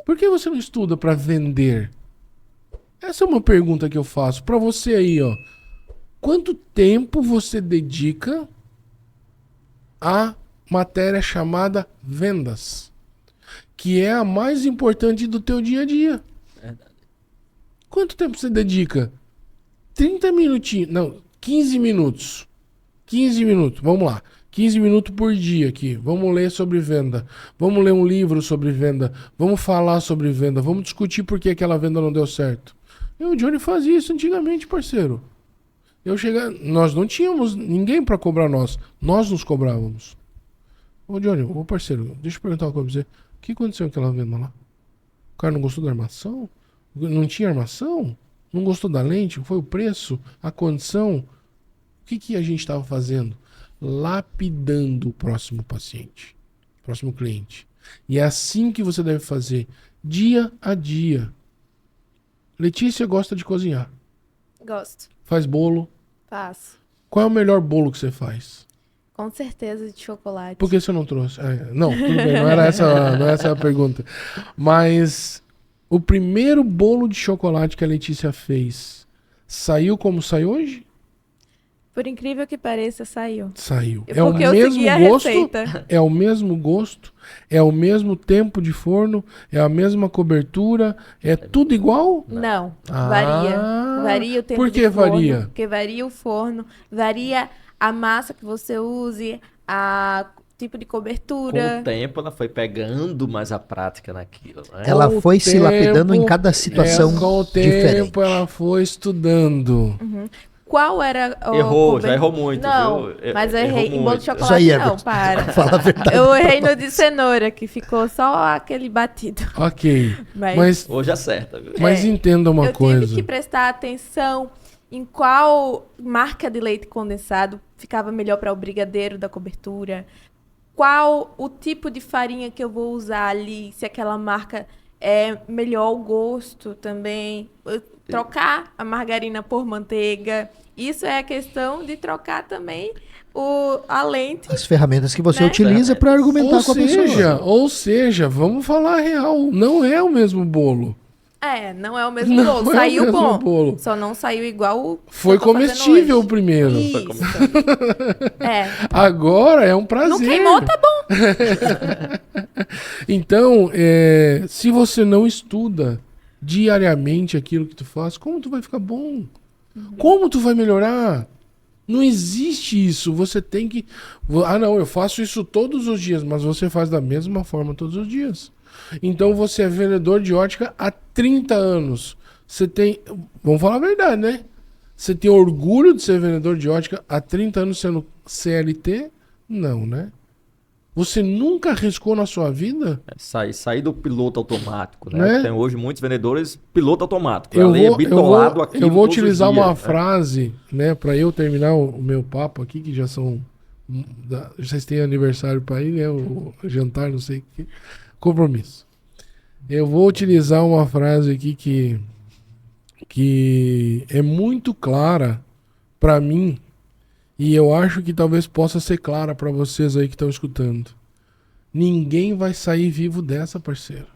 Por que você não estuda para vender? Essa é uma pergunta que eu faço para você aí, ó. Quanto tempo você dedica a matéria chamada vendas, que é a mais importante do teu dia a dia? Verdade. Quanto tempo você dedica? 30 minutinhos, não, 15 minutos. 15 minutos, vamos lá. 15 minutos por dia aqui. Vamos ler sobre venda. Vamos ler um livro sobre venda. Vamos falar sobre venda. Vamos discutir por que aquela venda não deu certo. E o Johnny fazia isso antigamente, parceiro. Nós não tínhamos ninguém para cobrar nós. Nós nos cobrávamos. Ô Johnny, ô parceiro, deixa eu perguntar uma coisa pra você. O que aconteceu com aquela venda lá? O cara não gostou da armação? Não tinha armação? Não gostou da lente? Foi o preço? A condição? O que a gente estava fazendo? Lapidando o próximo paciente, o próximo cliente. E é assim que você deve fazer, dia a dia. Letícia gosta de cozinhar. Gosto. Faz bolo. Faço. Qual é o melhor bolo que você faz? Com certeza de chocolate. Por que você não trouxe? Não, tudo bem, não era essa a pergunta. Mas o primeiro bolo de chocolate que a Letícia fez saiu como sai hoje? Por incrível que pareça, saiu. Saiu. Porque eu segui a receita. É o mesmo gosto, é o mesmo tempo de forno, é a mesma cobertura, é tudo igual? Não, varia. Varia o tempo por que de forno. varia? Porque varia o forno, varia a massa que você use, a tipo de Com cobertura. o tempo, ela foi pegando mais a prática naquilo, né? Ela Com o foi se lapidando em cada situação com o diferente. tempo ela foi estudando. Qual era o Errou, já errou muito, Não, viu? mas eu Errou errei em bolo de muito. chocolate, Isso aí, não, Everton. para. Fala a verdade. Eu errei no de cenoura, que ficou só aquele batido. Ok. Mas Mas Hoje acerta, viu? entenda uma eu coisa. tive que prestar atenção em qual marca de leite condensado ficava melhor para o brigadeiro da cobertura, qual o tipo de farinha que eu vou usar ali, se aquela marca é melhor o gosto também, trocar a margarina por manteiga. Isso é a questão de trocar também a lente. As ferramentas que você Né? utiliza para argumentar com a pessoa. Ou seja, vamos falar a real, não é o mesmo bolo. Não é o mesmo Não bolo. é o Saiu mesmo bom. bolo. Só não saiu igual o que Foi eu tô fazendo comestível hoje. o primeiro. Isso. Agora é um prazer. Não queimou, tá bom. Então, se você não estuda diariamente aquilo que tu faz, como tu vai ficar bom? Como tu vai melhorar? Não existe isso. Você tem que... não, eu faço isso todos os dias, mas você faz da mesma forma todos os dias. Então você é vendedor de ótica há 30 anos. Você tem... Vamos falar a verdade, né? Você tem orgulho de ser vendedor de ótica há 30 anos sendo CLT? Não, né? Você nunca arriscou na sua vida? Sair do piloto automático, né? Né? Tem hoje muitos vendedores piloto automático. Eu Ali é vou, bitolado aquilo eu vou todos os utilizar dias, uma né? frase, né, para eu terminar o meu papo aqui, que já são... Vocês têm aniversário para ir, né? O jantar, não sei o que. Compromisso. Eu vou utilizar uma frase aqui que é muito clara para mim e eu acho que talvez possa ser clara para vocês aí que estão escutando. Ninguém vai sair vivo dessa, parceiro.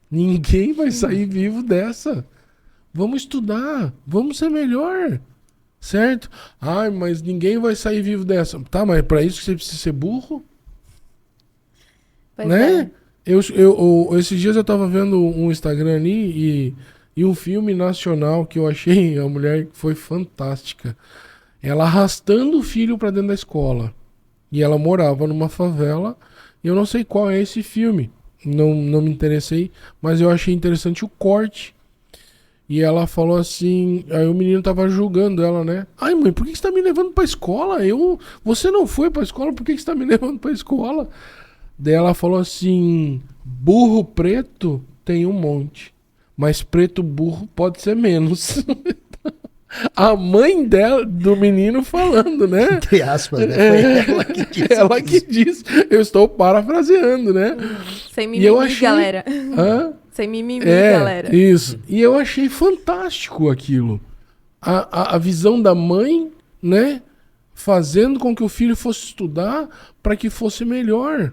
Ninguém vai sair vivo dessa. Vamos estudar, vamos ser melhor, certo? Ai, mas ninguém vai sair vivo dessa. Tá, mas para isso você precisa ser burro, Pois né? é. Esses dias eu tava vendo um Instagram ali e um filme nacional que eu achei a mulher que foi fantástica. Ela arrastando o filho pra dentro da escola. E ela morava numa favela. E eu não sei qual é esse filme. Não me interessei, mas eu achei interessante o corte. E ela falou assim, aí o menino tava julgando ela, né? Ai, mãe, por que você tá me levando pra escola? Você não foi pra escola, por que você tá me levando pra escola? Daí ela falou assim, burro preto tem um monte, mas preto burro pode ser menos. A mãe do menino falando, né? Entre aspas, né? Foi ela que disse. Ela que disse. Eu estou parafraseando, né? Sem E mimimi, eu achei... galera. Hã? Sem mimimi, galera. Isso. E eu achei fantástico aquilo. A visão da mãe, né? Fazendo com que o filho fosse estudar para que fosse melhor.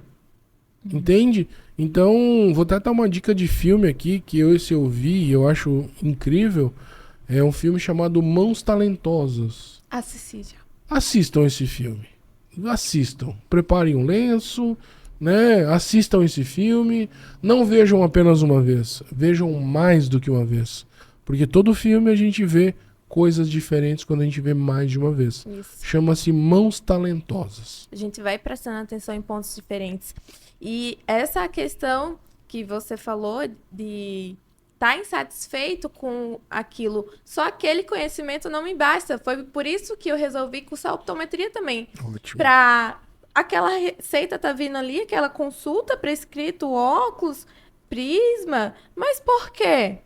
Entende? Então, vou até dar uma dica de filme aqui que eu vi e eu acho incrível. É um filme chamado Mãos Talentosas. Assistam esse filme. Assistam. Preparem um lenço, né? Assistam esse filme. Não vejam apenas uma vez. Vejam mais do que uma vez. Porque todo filme a gente vê coisas diferentes quando a gente vê mais de uma vez. Isso. Chama-se mãos talentosas. A gente vai prestando atenção em pontos diferentes. E essa questão que você falou de estar insatisfeito com aquilo, só aquele conhecimento não me basta. Foi por isso que eu resolvi cursar optometria também. Ótimo. Pra aquela receita tá vindo ali, aquela consulta prescrito óculos, prisma. Mas por quê?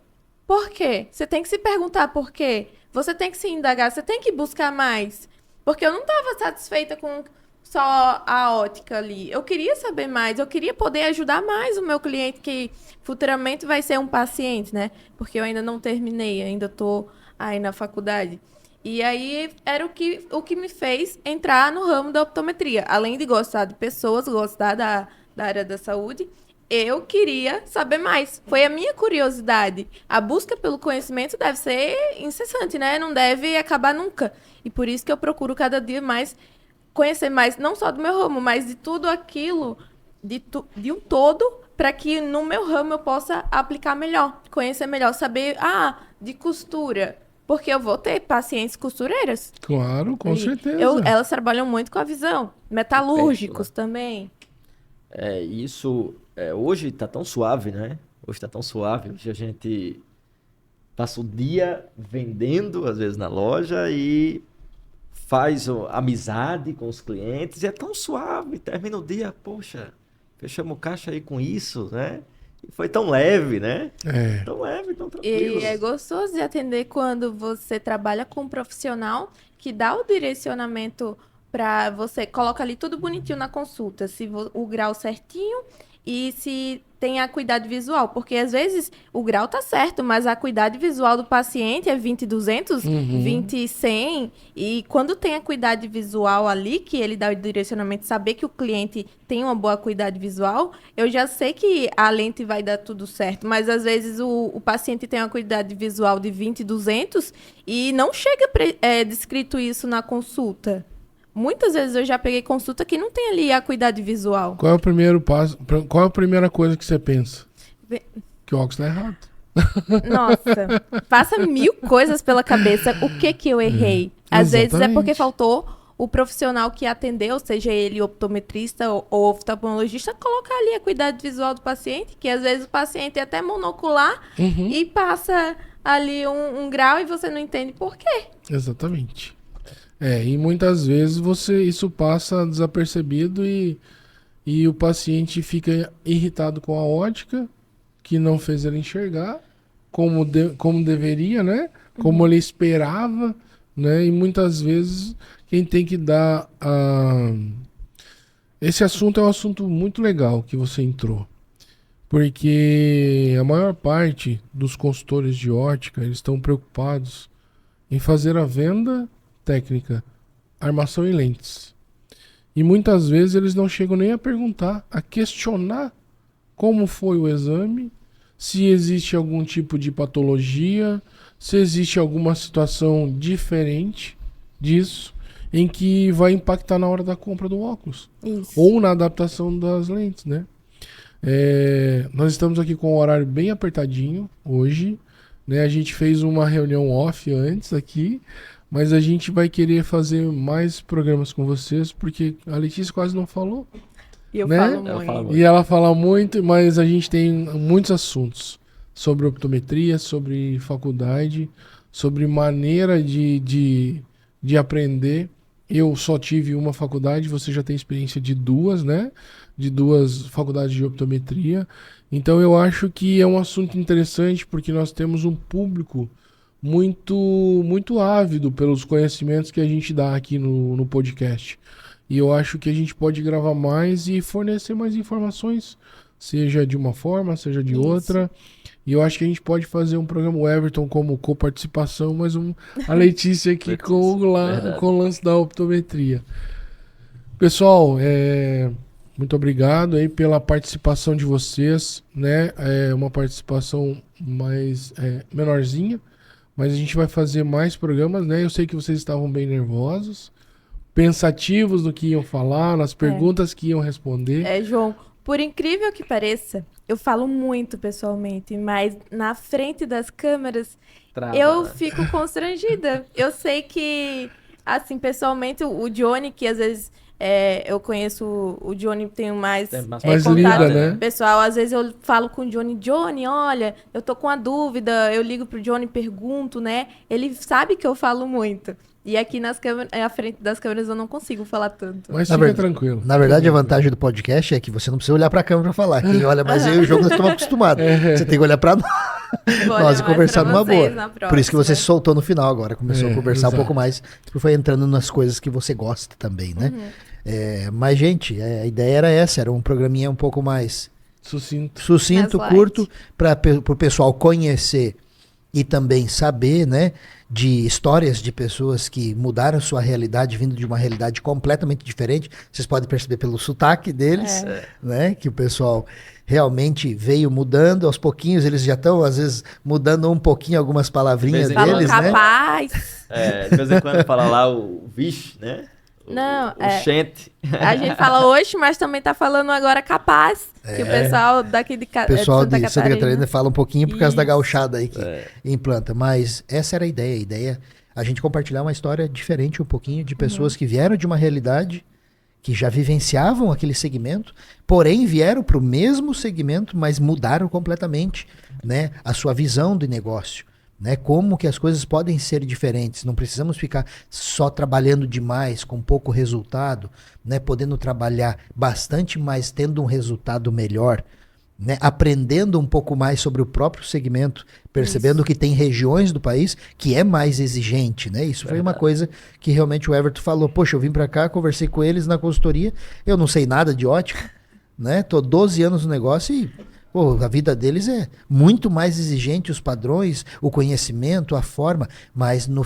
Por quê? Você tem que se perguntar por quê. Você tem que se indagar, você tem que buscar mais. Porque eu não estava satisfeita com só a ótica ali. Eu queria saber mais, eu queria poder ajudar mais o meu cliente, que futuramente vai ser um paciente, né? Porque eu ainda não terminei, ainda tô aí na faculdade. E aí era o que me fez entrar no ramo da optometria. Além de gostar de pessoas, gostar da área da saúde, eu queria saber mais. Foi a minha curiosidade. A busca pelo conhecimento deve ser incessante, né? Não deve acabar nunca. E por isso que eu procuro cada dia mais conhecer mais, não só do meu ramo, mas de tudo aquilo, de um todo, para que no meu ramo eu possa aplicar melhor, conhecer melhor, saber, de costura. Porque eu vou ter pacientes costureiras. Claro, com E certeza. elas trabalham muito com a visão. Metalúrgicos também. Isso, hoje tá tão suave, né? Hoje tá tão suave. Hoje a gente passa o dia vendendo, às vezes, na loja e faz amizade com os clientes. E é tão suave. Termina o dia, poxa, fechamos caixa aí com isso, né? E foi tão leve, né? Tão leve, tão tranquilo. E é gostoso de atender quando você trabalha com um profissional que dá o direcionamento para você, coloca ali tudo bonitinho na consulta, se o grau certinho e se tem a acuidade visual, porque às vezes o grau tá certo, mas a acuidade visual do paciente é 20/200, 20/100, e quando tem a acuidade visual ali, que ele dá o direcionamento, saber que o cliente tem uma boa acuidade visual, eu já sei que a lente vai dar tudo certo, mas às vezes o paciente tem uma acuidade visual de 20/200 e não chega descrito isso na consulta. Muitas vezes eu já peguei consulta que não tem ali a acuidade visual. Qual é o primeiro passo? Qual é a primeira coisa que você pensa? Que o óculos tá errado. Nossa, passa 1000 coisas pela cabeça. O que eu errei? Às vezes é porque faltou o profissional que atendeu, seja ele optometrista ou oftalmologista, colocar ali a acuidade visual do paciente, que às vezes o paciente é até monocular e passa ali um grau e você não entende por quê. Exatamente. E muitas vezes isso passa desapercebido e o paciente fica irritado com a ótica, que não fez ele enxergar como deveria, né? Como ele esperava, né? E muitas vezes quem tem que dar Esse assunto é um assunto muito legal que você entrou. Porque a maior parte dos consultores de ótica, eles estão preocupados em fazer a venda técnica, armação e lentes. E muitas vezes eles não chegam nem a perguntar, a questionar como foi o exame, se existe algum tipo de patologia, se existe alguma situação diferente disso, em que vai impactar na hora da compra do óculos. Isso. Ou na adaptação das lentes, né? Nós estamos aqui com um horário bem apertadinho hoje, né? A gente fez uma reunião off antes aqui, mas a gente vai querer fazer mais programas com vocês, porque a Letícia quase não falou. E eu né? falo muito. E ela fala muito, mas a gente tem muitos assuntos sobre optometria, sobre faculdade, sobre maneira de aprender. Eu só tive uma faculdade, você já tem experiência de duas, né? De 2 faculdades de optometria. Então eu acho que é um assunto interessante, porque nós temos um público muito ávido pelos conhecimentos que a gente dá aqui no podcast. E eu acho que a gente pode gravar mais e fornecer mais informações, seja de uma forma, seja de outra. E eu acho que a gente pode fazer um programa, o Everton como coparticipação, mas a Letícia aqui com o lance da optometria. Pessoal, muito obrigado aí pela participação de vocês, né? Uma participação mais menorzinha, mas a gente vai fazer mais programas, né? Eu sei que vocês estavam bem nervosos, pensativos do que iam falar, nas perguntas que iam responder. João, Por incrível que pareça, eu falo muito pessoalmente, mas na frente das câmeras Trava, eu né? fico constrangida. Eu sei que, assim, pessoalmente, o Johnny, que às vezes eu conheço o Johnny, tenho mais, Tem mais Mais contato lida, né? pessoal. Às vezes eu falo com o Johnny, olha, eu tô com uma dúvida, eu ligo pro Johnny, pergunto, né? Ele sabe que eu falo muito. E aqui nas câmeras, à frente das câmeras eu não consigo falar tanto. Mas Na fica verdade- tranquilo. Na verdade, a Fica vantagem do podcast é que você não precisa olhar pra câmera pra falar. Quem olha mais eu e o jogo, nós estamos acostumados. Você tem que olhar pra nós. Vou Nós olhar e conversar mais pra numa boa. vocês na Por isso que você se próxima. soltou no final agora. Começou a conversar exato. um pouco mais. Foi entrando nas coisas que você gosta também, né? Mas, gente, a ideia era essa. Era um programinha um pouco mais Sucinto. sucinto, Mais light. curto, para o pessoal conhecer e também saber, né? De histórias de pessoas que mudaram sua realidade, vindo de uma realidade completamente diferente. Vocês podem perceber pelo sotaque deles, né? Que o pessoal realmente veio mudando aos pouquinhos. Eles já estão, às vezes, mudando um pouquinho algumas palavrinhas De vez em Falam deles, né? capaz. De vez em quando fala lá o vixe, né? Não, o gente. A gente fala hoje, mas também tá falando agora capaz. Que o pessoal daqui de, O pessoal de Santa de Santa Catarina Catarina. fala um pouquinho por causa da Isso. gauchada aí que implanta. Mas essa era a ideia. A ideia é a gente compartilhar uma história diferente um pouquinho de pessoas que vieram de uma realidade, que já vivenciavam aquele segmento, porém vieram para o mesmo segmento, mas mudaram completamente, né, a sua visão de negócio. Né, como que as coisas podem ser diferentes. Não precisamos ficar só trabalhando demais, com pouco resultado, né, podendo trabalhar bastante, mas tendo um resultado melhor, né, aprendendo um pouco mais sobre o próprio segmento, percebendo que tem regiões do país que é mais exigente. Né? Isso foi uma coisa que realmente o Everton falou. Poxa, eu vim para cá, conversei com eles na consultoria, eu não sei nada de ótica, né? Tô 12 anos no negócio e pô, a vida deles é muito mais exigente, os padrões, o conhecimento, a forma, mas no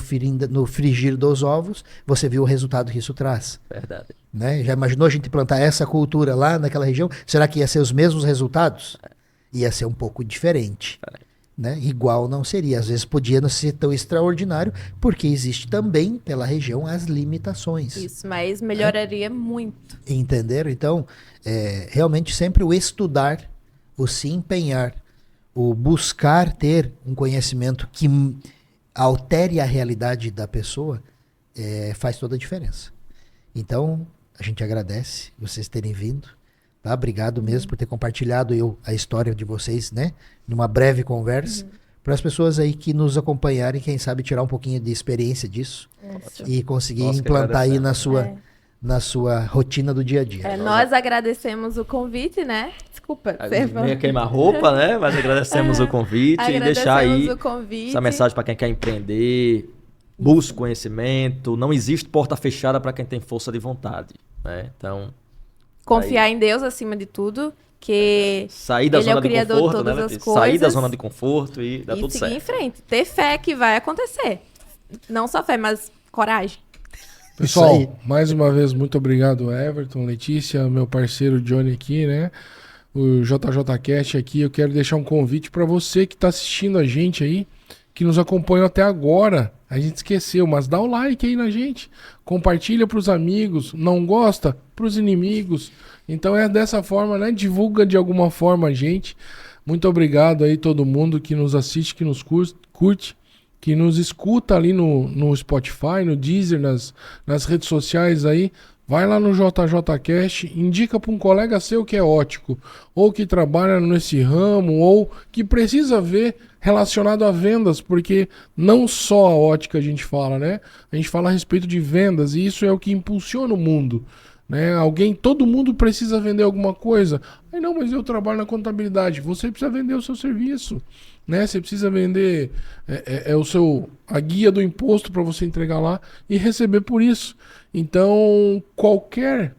frigir dos ovos, você viu o resultado que isso traz. Verdade. Né? Já imaginou a gente plantar essa cultura lá naquela região? Será que ia ser os mesmos resultados? Ia ser um pouco diferente. Né? Igual não seria. Às vezes podia não ser tão extraordinário, porque existe também pela região as limitações. Isso, mas melhoraria muito. Entenderam? Então, realmente sempre o estudar, o se empenhar, o buscar ter um conhecimento que altere a realidade da pessoa, faz toda a diferença. Então, a gente agradece vocês terem vindo. Tá? Obrigado mesmo por ter compartilhado a história de vocês, né? Numa breve conversa. Para as pessoas aí que nos acompanharem, quem sabe tirar um pouquinho de experiência disso e conseguir Nós que implantar aí agradecemos. na sua rotina do dia a dia. Nós agradecemos o convite, né? Desculpa, Não ia queimar roupa, né? Mas agradecemos o convite e deixar aí agradecemos o convite. essa mensagem para quem quer empreender. Busque conhecimento. Não existe porta fechada para quem tem força de vontade. Né? Então, Confiar em Deus acima de tudo, que sair da Ele é zona o de criador de conforto, todas né? as Letícia? Sair da coisas zona de conforto e dá tudo seguir em certo. frente. Ter fé que vai acontecer. Não só fé, mas coragem. Pessoal, Isso aí. mais uma vez, muito obrigado, Everton, Letícia, meu parceiro Johnny aqui, né? O JJCast aqui. Eu quero deixar um convite para você que está assistindo a gente aí, que nos acompanhou até agora. A gente esqueceu, mas dá o like aí na gente. Compartilha para os amigos. Não gosta? Para os inimigos. Então é dessa forma, né? Divulga de alguma forma a gente. Muito obrigado aí todo mundo que nos assiste, que nos curte, que nos escuta ali no Spotify, no Deezer, nas redes sociais aí. Vai lá no JJCast, indica para um colega seu que é ótico, ou que trabalha nesse ramo, ou que precisa ver relacionado a vendas, porque não só a ótica a gente fala, né? A gente fala a respeito de vendas, e isso é o que impulsiona o mundo. Né? Todo mundo precisa vender alguma coisa. Aí não, mas eu trabalho na contabilidade. Você precisa vender o seu serviço, né? Você precisa vender a guia do imposto para você entregar lá e receber por isso. Então qualquer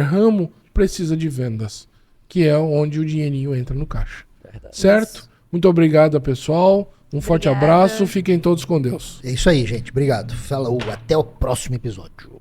ramo precisa de vendas, que é onde o dinheirinho entra no caixa. Verdade. Certo? Muito obrigado, pessoal. Um forte Obrigada. abraço. Fiquem todos com Deus. É isso aí, gente. Obrigado. Falou. Até o próximo episódio.